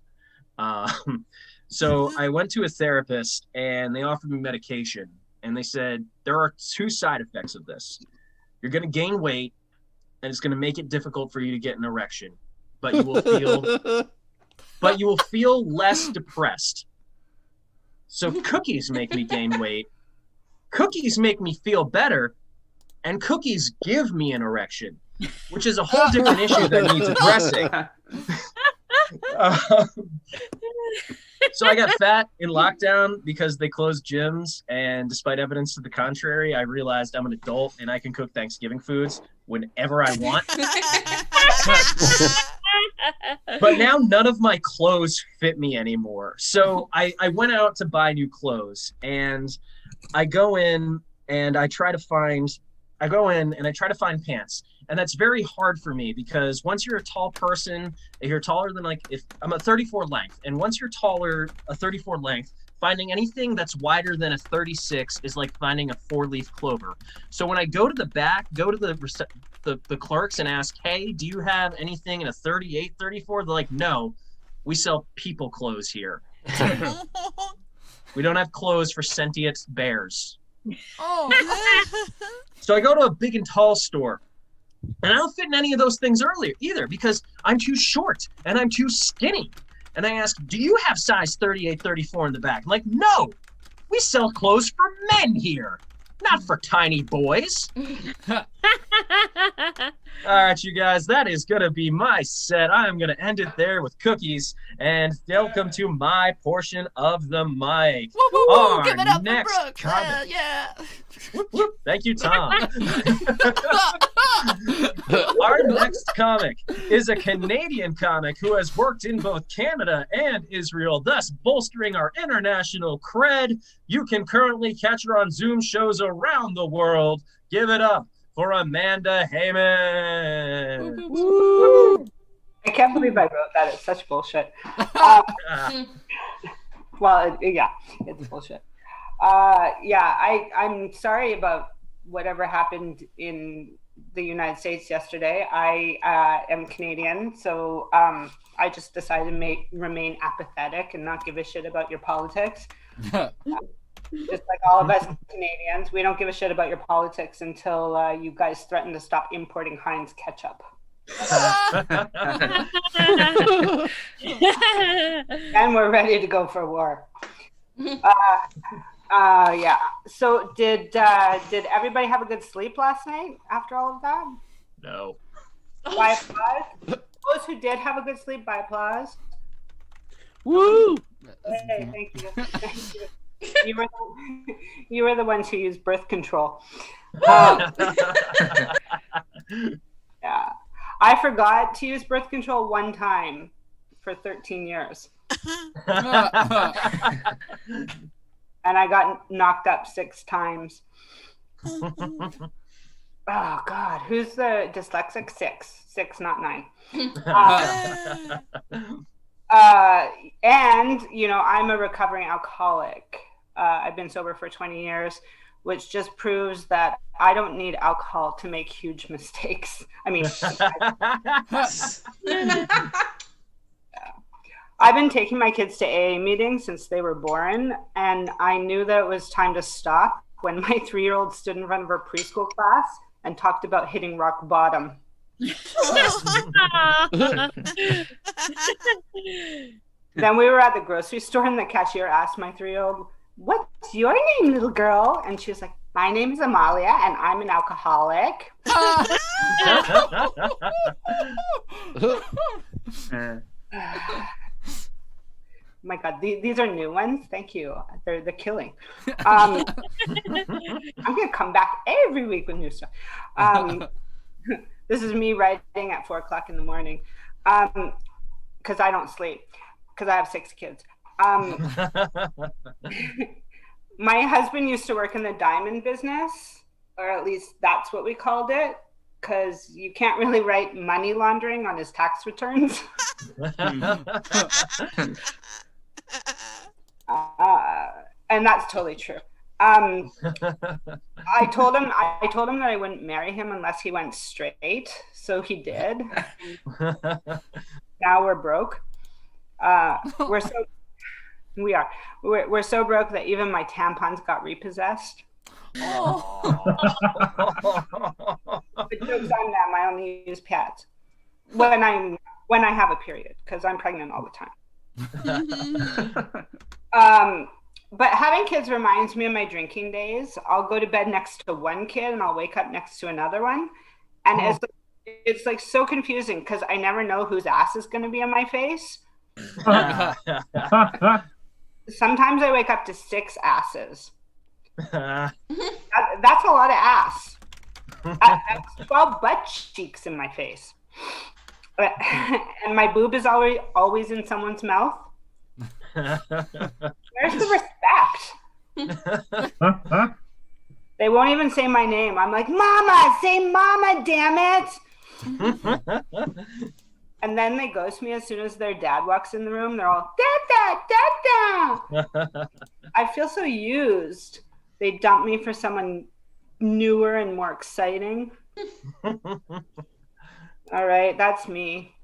So I went to a therapist and they offered me medication. And they said, there are 2 side effects of this. You're going to gain weight and it's going to make it difficult for you to get an erection. But you will feel less depressed. So cookies make me gain weight. Cookies make me feel better. And cookies give me an erection, which is a whole different issue that needs addressing. So I got fat in lockdown because they closed gyms. And despite evidence to the contrary, I realized I'm an adult and I can cook Thanksgiving foods whenever I want. But now none of my clothes fit me anymore. So I went out to buy new clothes and I go in and I try to find pants. And that's very hard for me because once you're a tall person, if you're taller than if I'm a 34 length, and once you're taller, a 34 length, finding anything that's wider than a 36 is like finding a 4-leaf clover. So when I go to the back, go to the clerks and ask, hey, do you have anything in a 38, 34? They're like, no, we sell people clothes here. We don't have clothes for sentient bears. Oh. So I go to a big and tall store. And I don't fit in any of those things either because I'm too short and I'm too skinny. And I ask, do you have size 38, 34 in the back? I'm like, no, we sell clothes for men here, not for tiny boys. All right, you guys, that is going to be my set. I'm going to end it there with cookies. And welcome to my portion of the mic. Woo, woo, woo. Our Give it up next for Brooks. comment. Yeah. Thank you, Tom. Our next comic is a Canadian comic who has worked in both Canada and Israel, thus bolstering our international cred. You can currently catch her on Zoom shows around the world. Give it up for Amanda Heyman. Woo! I can't believe I wrote that. It's such bullshit. Well, yeah, it's bullshit. I'm sorry about whatever happened in the United States yesterday. I am Canadian, so I just decided to remain apathetic and not give a shit about your politics. Just like all of us Canadians, we don't give a shit about your politics until you guys threaten to stop importing Heinz ketchup. And we're ready to go for war. Yeah. So did everybody have a good sleep last night after all of that? No. By applause. Those who did have a good sleep, by applause. Woo! Hey, thank you. Thank you. You were the ones who used birth control. Yeah. I forgot to use birth control one time for 13 years. And I got knocked up 6 times. Oh, God. Who's the dyslexic? 6, not 9. And, I'm a recovering alcoholic. I've been sober for 20 years, which just proves that I don't need alcohol to make huge mistakes. I mean, I've been taking my kids to AA meetings since they were born, and I knew that it was time to stop when my 3-year-old stood in front of her preschool class and talked about hitting rock bottom. Then we were at the grocery store, and the cashier asked my 3-year-old, "What's your name, little girl?" And she was like, "My name is Amalia, and I'm an alcoholic." My God, these are new ones. Thank you. They're killing. I'm gonna come back every week with new stuff. This is me writing at 4:00 in the morning, because I don't sleep, because I have 6 kids. My husband used to work in the diamond business, or at least that's what we called it, because you can't really write money laundering on his tax returns. And that's totally true. I told him that I wouldn't marry him unless he went straight, so he did. Now we're broke. We're so broke that even my tampons got repossessed. But joke's on them. I only use pads when I have a period, because I'm pregnant all the time. But having kids reminds me of my drinking days. I'll go to bed next to one kid and I'll wake up next to another one, and it's like so confusing because I never know whose ass is going to be on my face. Sometimes I wake up to 6 asses. That's a lot of ass. That's 12 butt cheeks in my face. And my boob is always in someone's mouth. Where's the respect? They won't even say my name. I'm like, "Mama, say mama, damn it." And then they ghost me as soon as their dad walks in the room. They're all, "Dada, dada." I feel so used. They dump me for someone newer and more exciting. All right, that's me.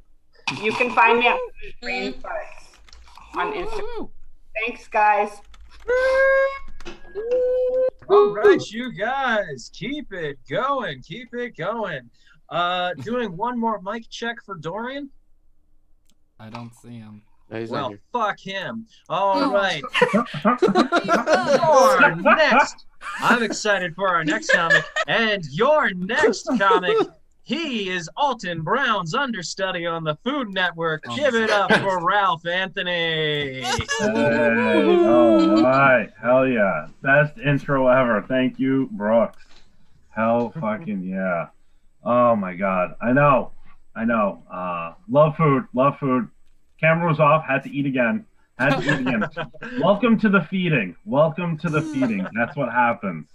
You can find me at Brain Farts on Instagram. Thanks, guys. All right, you guys, keep it going. Keep it going. Doing one more mic check for Dorian. I don't see him. Well, fuck him. All right. Your next. I'm excited for our next comic. And your next comic He is Alton Brown's understudy on the Food Network. Oh, Give it up for Ralph Anthony. Hey, all right. Hell yeah. Best intro ever. Thank you, Brooks. Hell fucking yeah. Oh my God. I know. Love food. Camera was off. Had to eat again. Welcome to the feeding. That's what happens.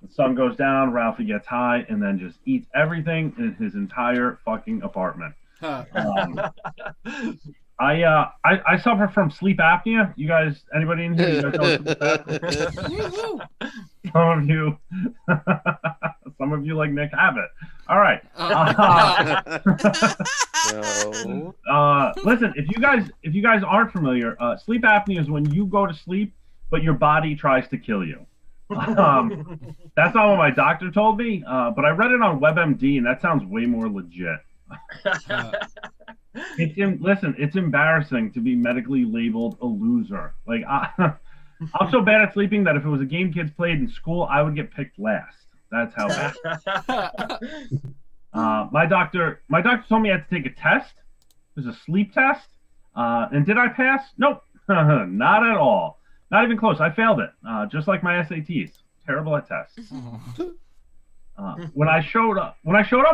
The sun goes down, Ralphie gets high, and then just eats everything in his entire fucking apartment. I suffer from sleep apnea. You guys, anybody in here? You guys know sleep apnea? Some of you like Nick have it. All right. Listen, if you guys aren't familiar, sleep apnea is when you go to sleep, but your body tries to kill you. That's not what my doctor told me, but I read it on WebMD, and that sounds way more legit. It's embarrassing to be medically labeled a loser. Like I'm so bad at sleeping that if it was a game kids played in school, I would get picked last. That's how bad. My doctor told me I had to take a test. It was a sleep test. And did I pass? Nope. Not at all. Not even close. I failed it. Just like my SATs. Terrible at tests. When I showed up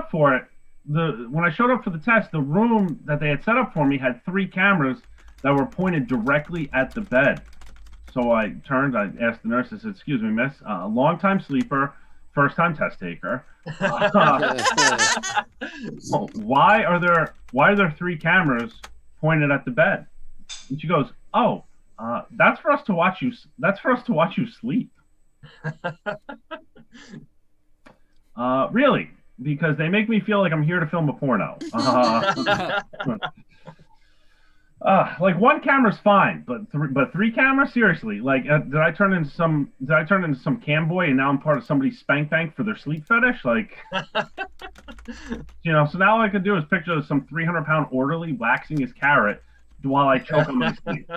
for it, when I showed up for the test, the room that they had set up for me had 3 cameras that were pointed directly at the bed. So I turned, I asked the nurse, I said, "Excuse me, miss, long-time sleeper, first-time test taker. Why are there 3 cameras pointed at the bed?" And she goes, "Oh, that's for us to watch you. That's for us to watch you sleep." Really? Because they make me feel like I'm here to film a porno. Like 1 camera's fine, but 3 cameras, seriously. Like, did I turn into some cam boy and now I'm part of somebody's spank bank for their sleep fetish? Like, so now all I could do is picture some 300-pound orderly waxing his carrot while I choke on my sleep.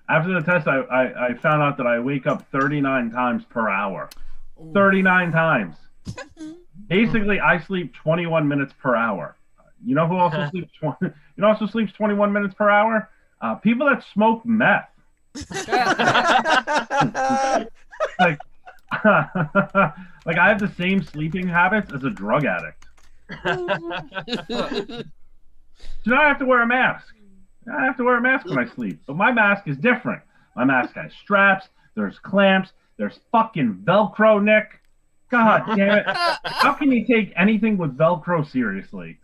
After the test, I found out that I wake up 39 times per hour. 39 times. Basically, I sleep 21 minutes per hour. You know who also sleeps 21 minutes per hour? People that smoke meth. like I have the same sleeping habits as a drug addict. So now I have to wear a mask. I have to wear a mask when I sleep. But my mask is different. My mask has straps, there's clamps, there's fucking Velcro, Nick. God damn it. How can you take anything with Velcro seriously?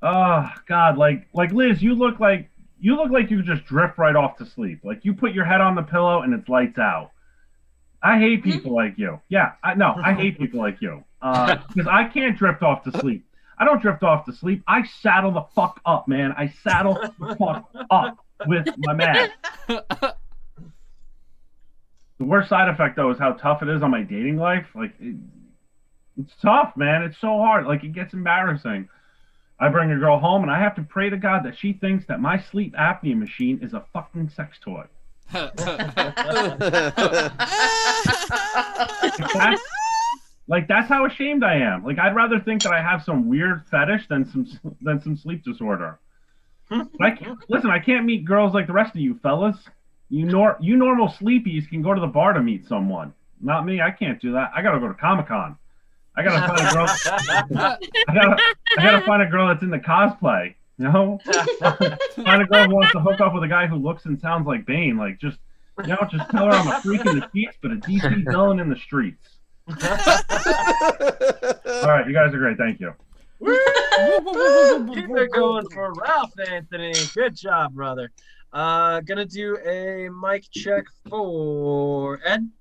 Oh, God. Like Liz, you look like you just drift right off to sleep. Like you put your head on the pillow and it's lights out. I hate people like you. Yeah, I hate people like you. Because I can't drift off to sleep. I don't drift off to sleep. I saddle the fuck up, man. I saddle the fuck up with my mask. The worst side effect, though, is how tough it is on my dating life. Like, it's tough, man. It's so hard. Like, it gets embarrassing. I bring a girl home, and I have to pray to God that she thinks that my sleep apnea machine is a fucking sex toy. That's how ashamed I am. Like, I'd rather think that I have some weird fetish than some sleep disorder. I can't meet girls like the rest of you fellas. You normal sleepies can go to the bar to meet someone. Not me. I can't do that. I gotta go to Comic-Con. I gotta find a girl. I gotta find a girl that's into cosplay. You know, find a girl who wants to hook up with a guy who looks and sounds like Bane. Like, just tell her I'm a freak in the sheets, but a DC villain in the streets. All right, you guys are great. Thank you. Keep it going for Ralph Anthony. Good job, brother. Gonna do a mic check for Ed.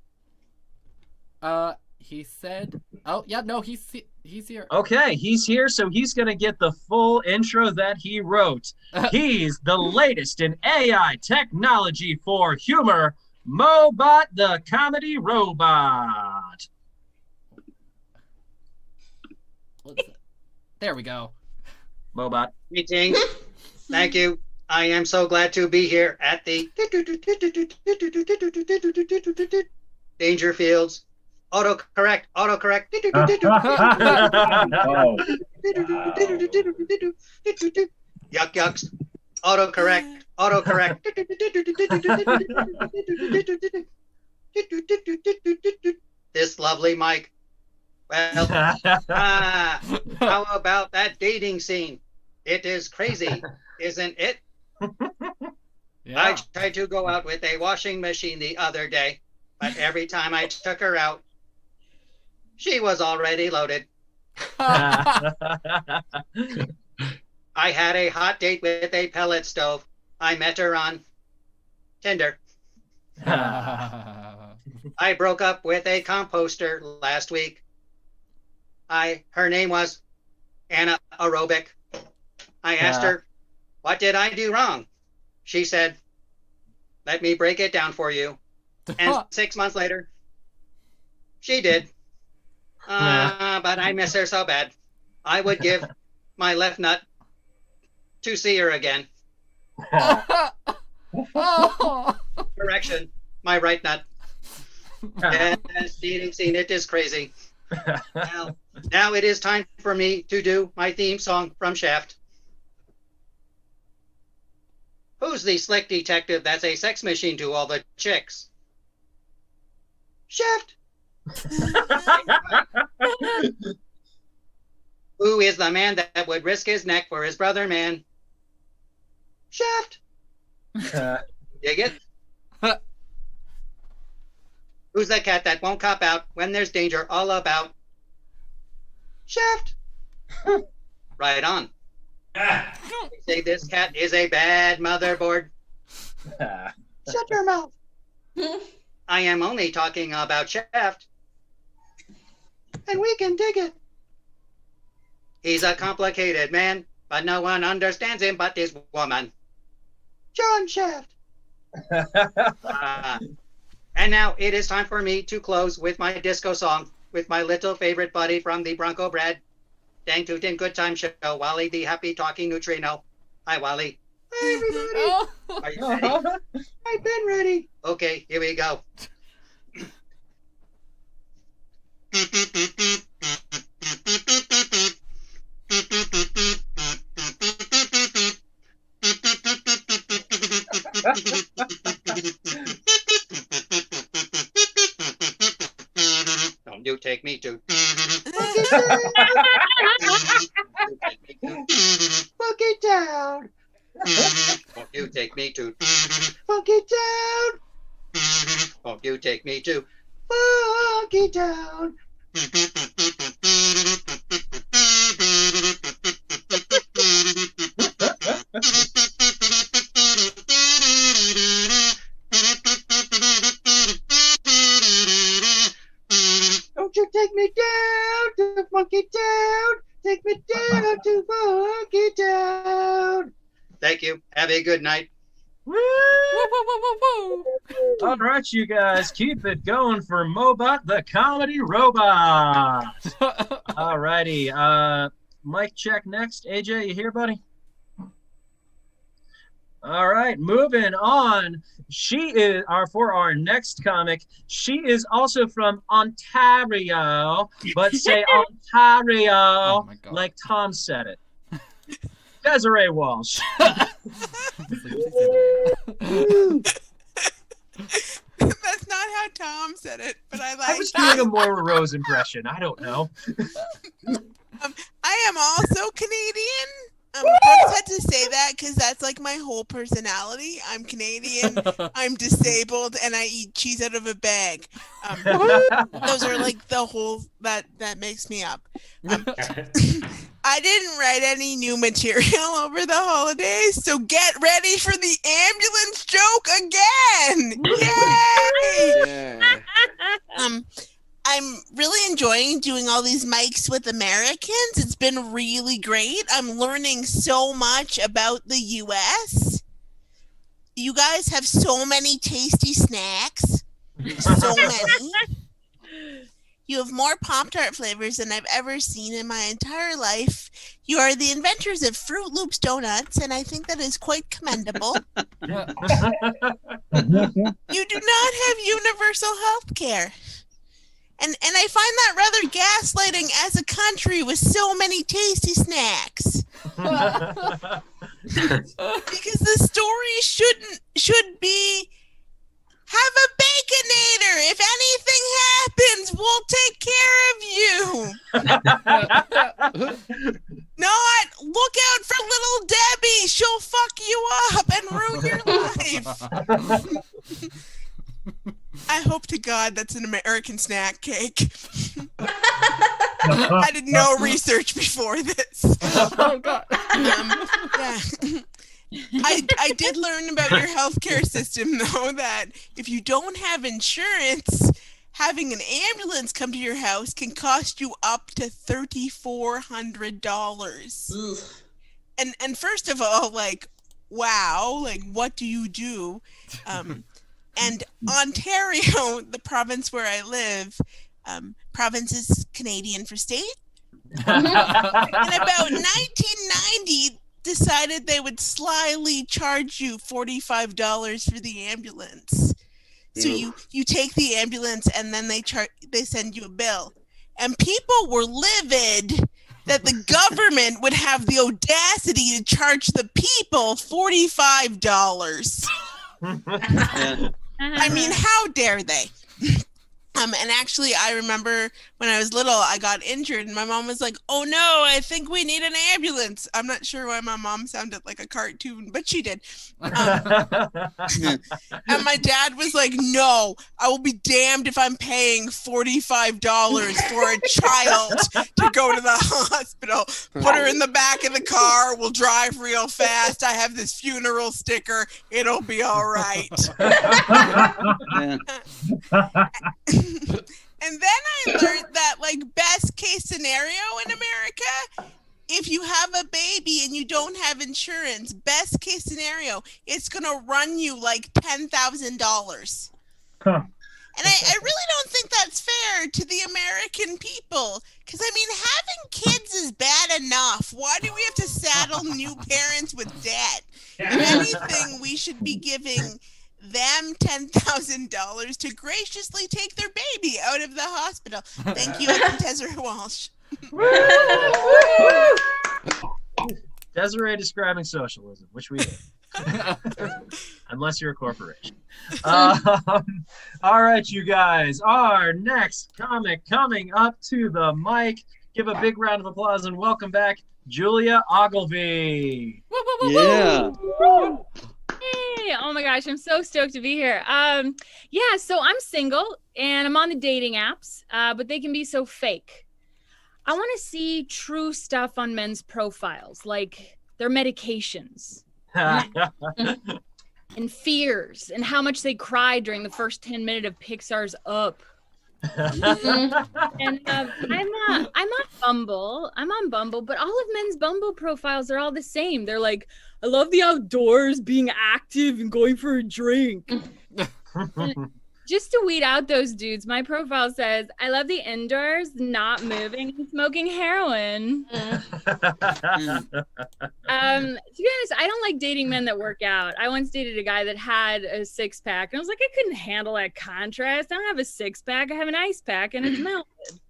He said, "Oh yeah, no, he's here." Okay, he's here, so he's gonna get the full intro that he wrote. He's the latest in AI technology for humor, Mobot the comedy robot. There we go. Mobot. Greetings. Thank you. I am so glad to be here at the Dangerfields. Autocorrect. Yuck yucks. Autocorrect. This lovely mic. Well, how about that dating scene? It is crazy, isn't it? I tried to go out with a washing machine the other day, but every time I took her out, she was already loaded. I had a hot date with a pellet stove. I met her on Tinder. I broke up with a composter last week. Her name was Anna Aerobic. I asked her, what did I do wrong? She said, let me break it down for you. And 6 months later, she did. But I miss her so bad. I would give my left nut to see her again. Correction, my right nut. Yes, dating scene, it is crazy. Now it is time for me to do my theme song from Shaft. Who's the slick detective that's a sex machine to all the chicks? Shaft. Who is the man that would risk his neck for his brother man? Shaft. Dig it? Who's the cat that won't cop out when there's danger all about? Shaft. Right on. They say this cat is a bad motherboard. Shut your mouth. I am only talking about Shaft. And we can dig it. He's a complicated man, but no one understands him but this woman. John Shaft. And now it is time for me to close with my disco song with my little favorite buddy from the Bronco Bread Dang Tootin' Good Time Show, Wally the Happy Talking Neutrino. Hi, Wally. Hi, everybody. Are you ready? I've been ready. Okay, here we go. Don't you take me to Funky Town. Won't you take me to Funky Town? Won't you take me to Funky Town? Don't you take me down to Funky Town? Take me down to Funky Town. Thank you. Have a good night. Woo! All right, you guys, keep it going for Mobot the Comedy Robot. All righty. Mic check next. AJ, you here, buddy? All right, moving on. She is for our next comic. She is also from Ontario, but say Ontario like Tom said it. Desiree Walsh. That's not how Tom said it, but I like. I was doing a Moira Rose impression. I don't know. I am also Canadian. Brooks had to say that because that's like my whole personality. I'm Canadian, I'm disabled, and I eat cheese out of a bag. Those are like the whole that makes me up. I didn't write any new material over the holidays, so get ready for the ambulance joke again! Yay! Yeah. I'm really enjoying doing all these mics with Americans. It's been really great. I'm learning so much about the U.S. You guys have so many tasty snacks. So many. You have more Pop-Tart flavors than I've ever seen in my entire life. You are the inventors of Fruit Loops donuts, and I think that is quite commendable. You do not have universal health care. And I find that rather gaslighting as a country with so many tasty snacks. Because the story should be, have a Baconator. If anything happens, we'll take care of you. Not look out for little Debbie. She'll fuck you up and ruin your life. I hope to God that's an American snack cake. I did no research before this. Oh God. Yeah. I did learn about your healthcare system, though, that if you don't have insurance, having an ambulance come to your house can cost you up to $3,400. And first of all, like, wow, like, what do you do? And Ontario, the province where I live, province is Canadian for state. And about 1990, decided they would slyly charge you $45 for the ambulance. So you take the ambulance and then they send you a bill. And people were livid that the government would have the audacity to charge the people $45. I mean, how dare they? And actually, I remember when I was little, I got injured, and my mom was like, "Oh no, I think we need an ambulance." I'm not sure why my mom sounded like a cartoon, but she did. And my dad was like, "No, I will be damned if I'm paying $45 for a child to go to the hospital. Put her in the back of the car. We'll drive real fast. I have this funeral sticker. It'll be all right." And then I learned that, like, best case scenario in America, if you have a baby and you don't have insurance, best case scenario, it's going to run you like $10,000. And I really don't think that's fair to the American people. Because, I mean, having kids is bad enough. Why do we have to saddle new parents with debt? If anything, we should be giving them $10,000 to graciously take their baby out of the hospital. Thank you, Desiree Walsh. Desiree describing socialism, which we do. Unless you're a corporation. All right, you guys. Our next comic coming up to the mic. Give a big round of applause and welcome back, Julia Ogilvy. Yeah. Hey, oh my gosh, I'm so stoked to be here. Yeah, so I'm single and I'm on the dating apps, but they can be so fake. I want to see true stuff on men's profiles, like their medications and fears and how much they cried during the first 10 minutes of Pixar's Up. And I'm on Bumble. I'm on Bumble, but all of men's Bumble profiles are all the same. They're like, I love the outdoors, being active and going for a drink. Just to weed out those dudes, my profile says, I love the indoors, not moving and smoking heroin. To be honest, I don't like dating men that work out. I once dated a guy that had a six-pack, and I was like, I couldn't handle that contrast. I don't have a six-pack, I have an ice pack, and it's melted.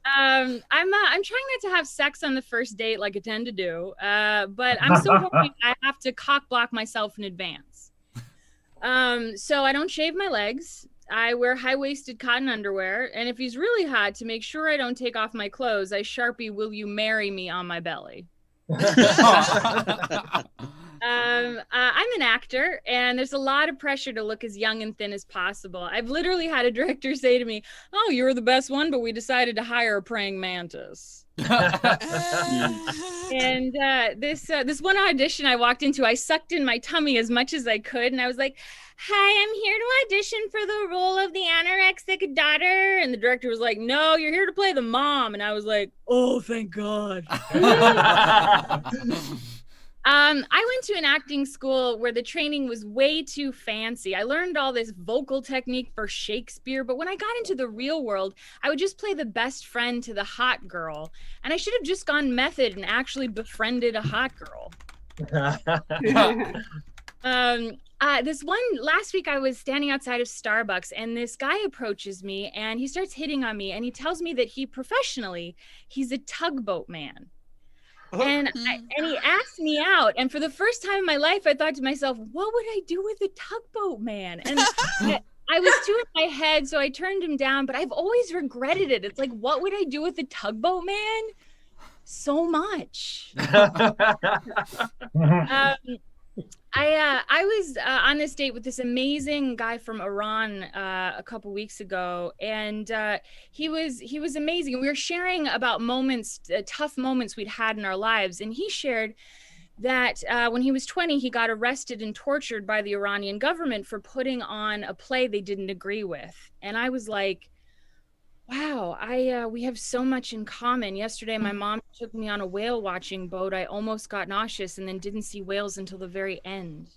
I'm trying not to have sex on the first date like I tend to do, but I'm so hoping I have to cock block myself in advance. So I don't shave my legs. I wear high-waisted cotton underwear, and if he's really hot, to make sure I don't take off my clothes, I Sharpie "Will you marry me" on my belly. I'm an actor, and there's a lot of pressure to look as young and thin as possible. I've literally had a director say to me, "Oh, you were the best one, but we decided to hire a praying mantis." And this one audition I walked into, I sucked in my tummy as much as I could, and I was like, "Hi, I'm here to audition for the role of the anorexic daughter." And the director was like, "No, you're here to play the mom." And I was like, "Oh, thank God." I went to an acting school where the training was way too fancy. I learned all this vocal technique for Shakespeare, but when I got into the real world, I would just play the best friend to the hot girl. And I should have just gone method and actually befriended a hot girl. This one last week, I was standing outside of Starbucks and this guy approaches me and he starts hitting on me and he tells me that he's a tugboat man. And he asked me out, and for the first time in my life, I thought to myself, what would I do with a tugboat man? And I was too in my head, so I turned him down, but I've always regretted it. It's like, what would I do with a tugboat man? So much. I was on this date with this amazing guy from Iran a couple weeks ago, and he was amazing. We were sharing about moments, tough moments we'd had in our lives, and he shared that when he was 20, he got arrested and tortured by the Iranian government for putting on a play they didn't agree with. And I was like, wow, we have so much in common. Yesterday, my mom took me on a whale watching boat. I almost got nauseous and then didn't see whales until the very end.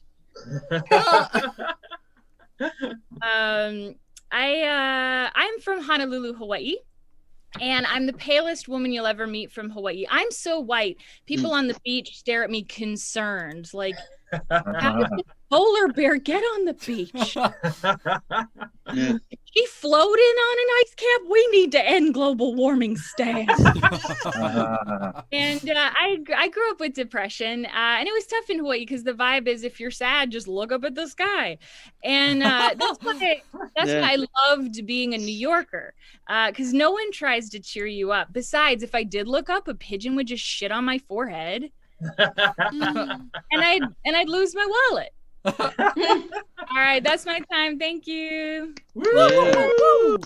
I'm from Honolulu, Hawaii, and I'm the palest woman you'll ever meet from Hawaii. I'm so white. People on the beach stare at me concerned, like, polar bear, get on the beach. She floating on an ice cap. We need to end global warming, Stan. And I grew up with depression, and it was tough in Hawaii because the vibe is if you're sad, just look up at the sky. And that's why I loved being a New Yorker, because no one tries to cheer you up. Besides, if I did look up, a pigeon would just shit on my forehead. And I'd lose my wallet. All right, that's my time. Thank you. Woo!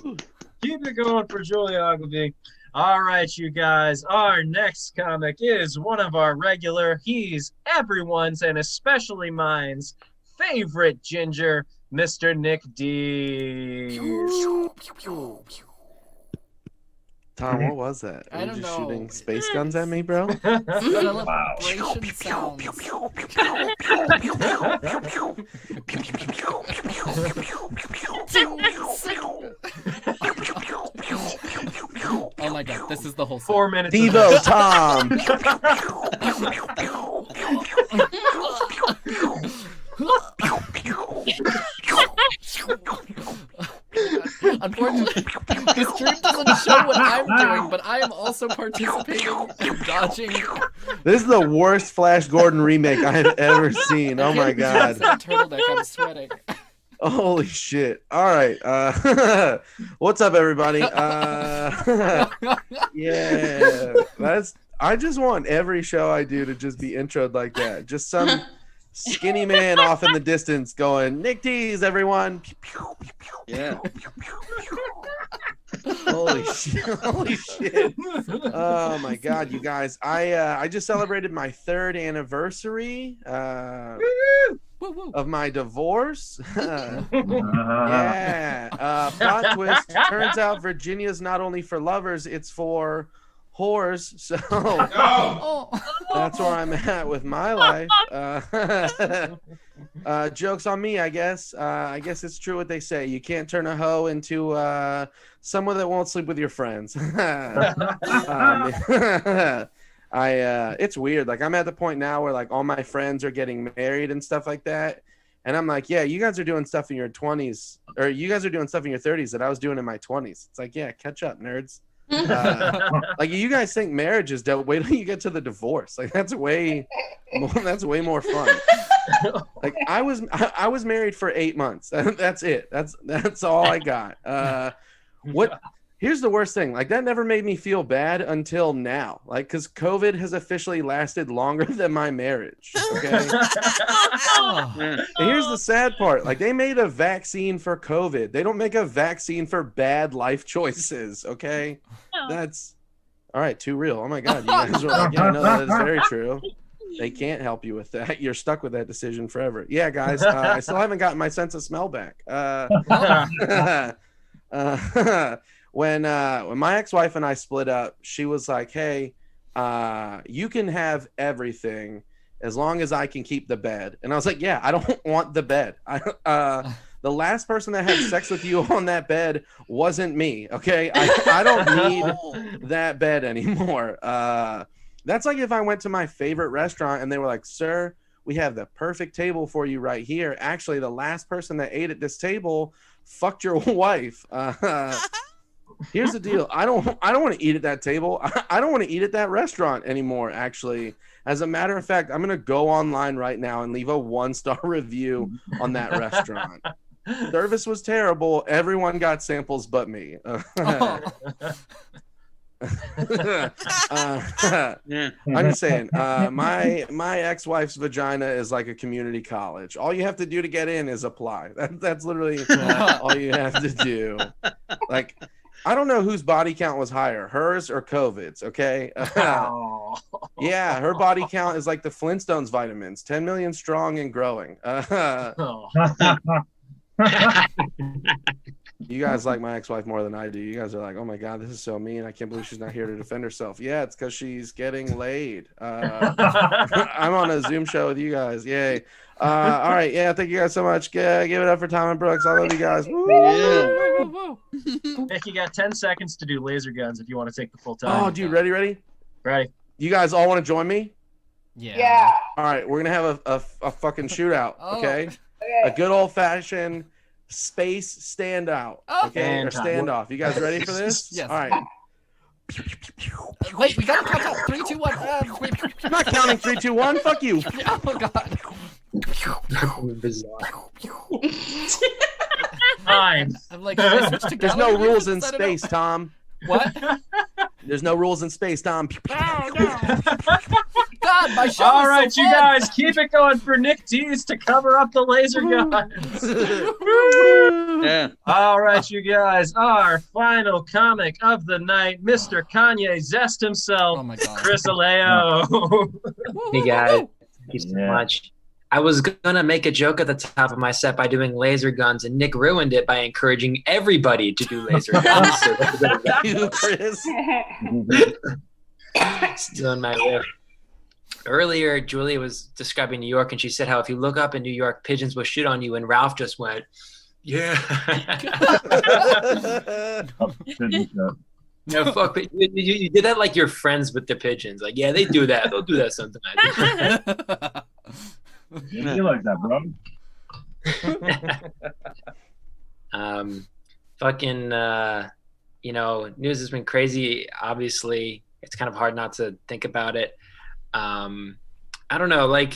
Keep it going for Julia Ogilvy. All right, you guys. Our next comic is one of our regular. He's everyone's and especially mine's favorite ginger, Mr. Nick D. Tom, what was that? Are I you don't just know. shooting space guns at me, bro? Celebration sounds. Oh my god, this is the whole 4 minutes. Devo Tom. Unfortunately, the stream doesn't show what I'm doing, but I am also participating and dodging. This is the worst Flash Gordon remake I have ever seen. Oh my god. Turtleneck, I'm sweating. Holy shit. All right. What's up, everybody? Yeah. I just want every show I do to just be introed like that. Just some skinny man off in the distance going, Nick D's, everyone. Yeah. Holy shit. Holy shit. Oh my god, you guys. I just celebrated my 3rd anniversary of my divorce. Yeah. Plot twist. Turns out Virginia's not only for lovers, it's for whores. So that's where I'm at with my life. Joke's on me, I guess. I guess it's true what they say. You can't turn a hoe into someone that won't sleep with your friends. It's weird. Like, I'm at the point now where like all my friends are getting married and stuff like that. And I'm like, yeah, you guys are doing stuff in your 20s, or you guys are doing stuff in your 30s that I was doing in my 20s. It's like, yeah, catch up, nerds. Like, you guys think marriage is dope. Wait till you get to the divorce. Like, that's way more fun. Like, I was married for 8 months. That's it. That's all I got. Here's the worst thing. Like, that never made me feel bad until now. Like, because COVID has officially lasted longer than my marriage. Okay. And here's the sad part. Like, they made a vaccine for COVID. They don't make a vaccine for bad life choices. Okay. That's all right. Too real. Oh my God. You guys are like, yeah, no, that is very true. They can't help you with that. You're stuck with that decision forever. Yeah, guys. I still haven't gotten my sense of smell back. When my ex-wife and I split up, she was like, hey, you can have everything as long as I can keep the bed. And I was like, yeah, I don't want the bed. The last person that had sex with you on that bed wasn't me. Okay. I don't need that bed anymore. That's like if I went to my favorite restaurant and they were like, sir, we have the perfect table for you right here. Actually, the last person that ate at this table fucked your wife. Here's the deal. I don't want to eat at that table. I don't want to eat at that restaurant anymore, actually. As a matter of fact, I'm going to go online right now and leave a 1-star review on that restaurant. Service was terrible. Everyone got samples but me. I'm just saying, my ex-wife's vagina is like a community college. All you have to do to get in is apply. That's literally all you have to do. Like, I don't know whose body count was higher, hers or COVID's, okay? Yeah, her body count is like the Flintstones vitamins, 10 million strong and growing. You guys like my ex-wife more than I do. You guys are like, oh my God, this is so mean. I can't believe she's not here to defend herself. Yeah, it's because she's getting laid. I'm on a Zoom show with you guys. Yay. All right. Yeah, thank you guys so much. Give it up for Tom and Brooks. I love you guys. Woo! Nick, you got 10 seconds to do laser guns if you want to take the full time. Oh, dude, ready? Ready. You guys all want to join me? Yeah. All right, we're going to have a fucking shootout, okay? A good old-fashioned space standout, okay? Or standoff. You guys ready for this? Yes. All right. Wait, we gotta count out 3, 2, 1. I'm not counting 3, 2, 1. Fuck you. Oh my God. Fine. I'm like, should I switch to There's no rules in space, Tom. What? There's no rules in space, Tom. God, my show. All is right, so you fun. guys, keep it going for Nick T's to cover up the laser guns. Yeah. All right, you guys, our final comic of the night, Mr. Kanye Zest himself, Chris Aleo. Hey guys, thank you so much. I was gonna make a joke at the top of my set by doing laser guns, and Nick ruined it by encouraging everybody to do laser guns. So that's a bit of You, Chris. Still in my riff. Earlier, Julia was describing New York, and she said how if you look up in New York, pigeons will shit on you, and Ralph just went, yeah. No, fuck, but you did that like you're friends with the pigeons. Like, yeah, they do that. They'll do that sometimes. You like that, bro? News has been crazy. Obviously, it's kind of hard not to think about it. I don't know, like,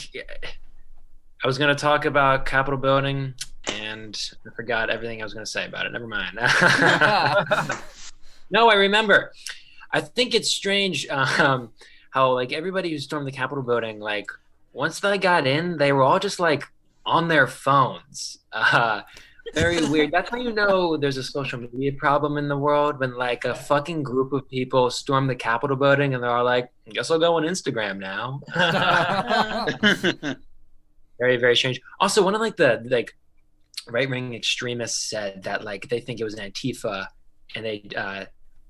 I was going to talk about Capitol building, and I forgot everything I was going to say about it. Never mind. No, I remember. I think it's strange how, like, everybody who stormed the Capitol building, like, once they got in, they were all just, like, on their phones. Very weird. That's how you know there's a social media problem in the world, when, like, a fucking group of people storm the Capitol building and they're all like, I guess I'll go on Instagram now. Very, very strange. Also, one of, like, the, like, right-wing extremists said that, like, they think it was Antifa, and they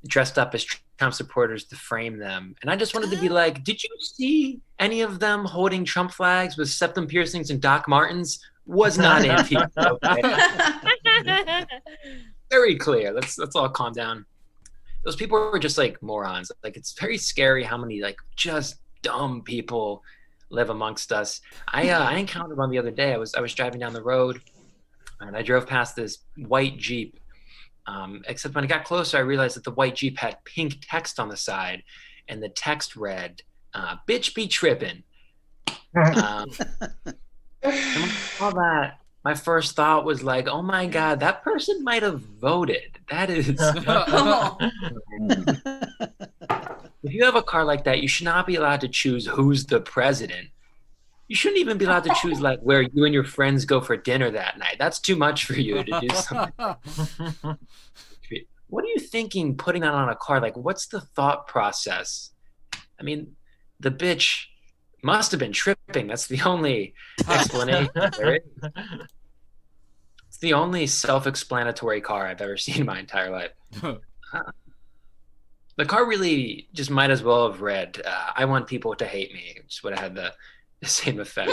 dressed up as Trump supporters to frame them. And I just wanted to be like, did you see any of them holding Trump flags with septum piercings and Doc Martens? Was not Antifa. Okay? Very clear. Let's all calm down. Those people were just like morons. Like, it's very scary how many like just dumb people live amongst us. I encountered one the other day. I was driving down the road, and I drove past this white Jeep. Except when I got closer, I realized that the white Jeep had pink text on the side, and the text read, "Bitch be trippin'." And when I saw that, my first thought was like, oh my God, that person might have voted. That is. If you have a car like that, you should not be allowed to choose who's the president. You shouldn't even be allowed to choose like where you and your friends go for dinner that night. That's too much for you to do something. What are you thinking putting that on a car? Like, what's the thought process? I mean, the bitch must have been tripping. That's the only explanation there is. It's the only self-explanatory car I've ever seen in my entire life. The car really just might as well have read, I want people to hate me. Just would have had the the same effect.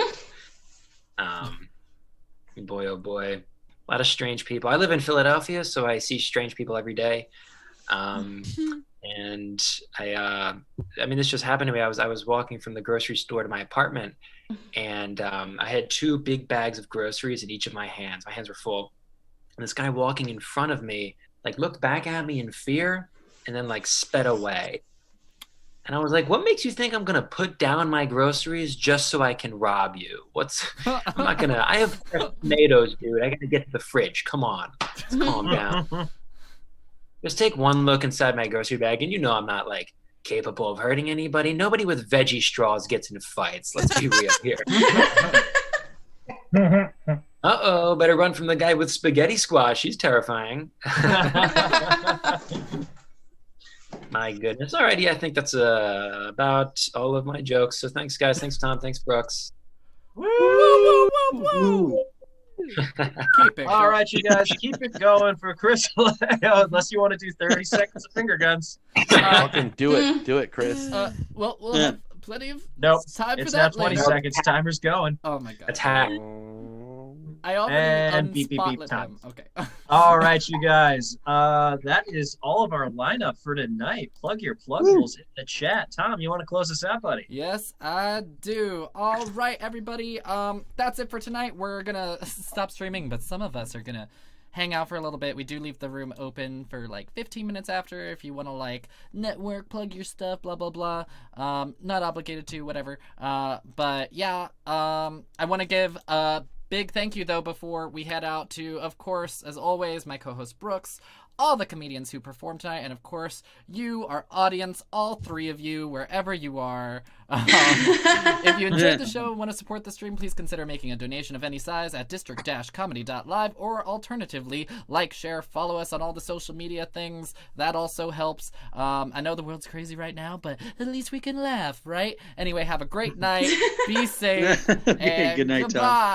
Boy, oh boy, a lot of strange people. I live in Philadelphia, so I see strange people every day. And I mean, this just happened to me. I was walking from the grocery store to my apartment, and I had 2 big bags of groceries in each of my hands. My hands were full. And this guy walking in front of me, like, looked back at me in fear and then, like, sped away. And I was like, what makes you think I'm going to put down my groceries just so I can rob you? I'm not going to, I have fresh tomatoes, dude. I got to get to the fridge. Come on. Let's calm down. Just take one look inside my grocery bag, and you know I'm not, like, capable of hurting anybody. Nobody with veggie straws gets into fights. Let's be real here. Uh-oh, better run from the guy with spaghetti squash. He's terrifying. My goodness. Alrighty, I think that's about all of my jokes. So thanks, guys. Thanks, Tom. Thanks, Brooks. Woo! Keep it. All right, you guys, keep it going for Chris Vallejo, unless you want to do 30 seconds of finger guns. Fucking do it, Chris. Well, we'll have plenty of Nope, time it's for now that 20 later. seconds. Timer's going. Oh my god. Attack. I already And beep, beep, beep, unspotlit time. him. Okay. All right, you guys. That is all of our lineup for tonight. Plug your pluggables in the chat. Tom, you want to close us out, buddy? Yes, I do. All right, everybody. That's it for tonight. We're gonna stop streaming, but some of us are gonna hang out for a little bit. We do leave the room open for like 15 minutes after if you want to like network, plug your stuff, blah blah blah. Not obligated to, whatever. But yeah, I want to give a big thank you though before we head out to, of course, as always, my co-host Brooks, all the comedians who performed tonight, and of course you, our audience, all 3 of you, wherever you are. If you enjoyed the show and want to support the stream, please consider making a donation of any size at district-comedy.live, or alternatively, like, share, follow us on all the social media things. That also helps. I know the world's crazy right now, but at least we can laugh, right? Anyway, have a great night. Be safe. And Good night, Tom. goodbye.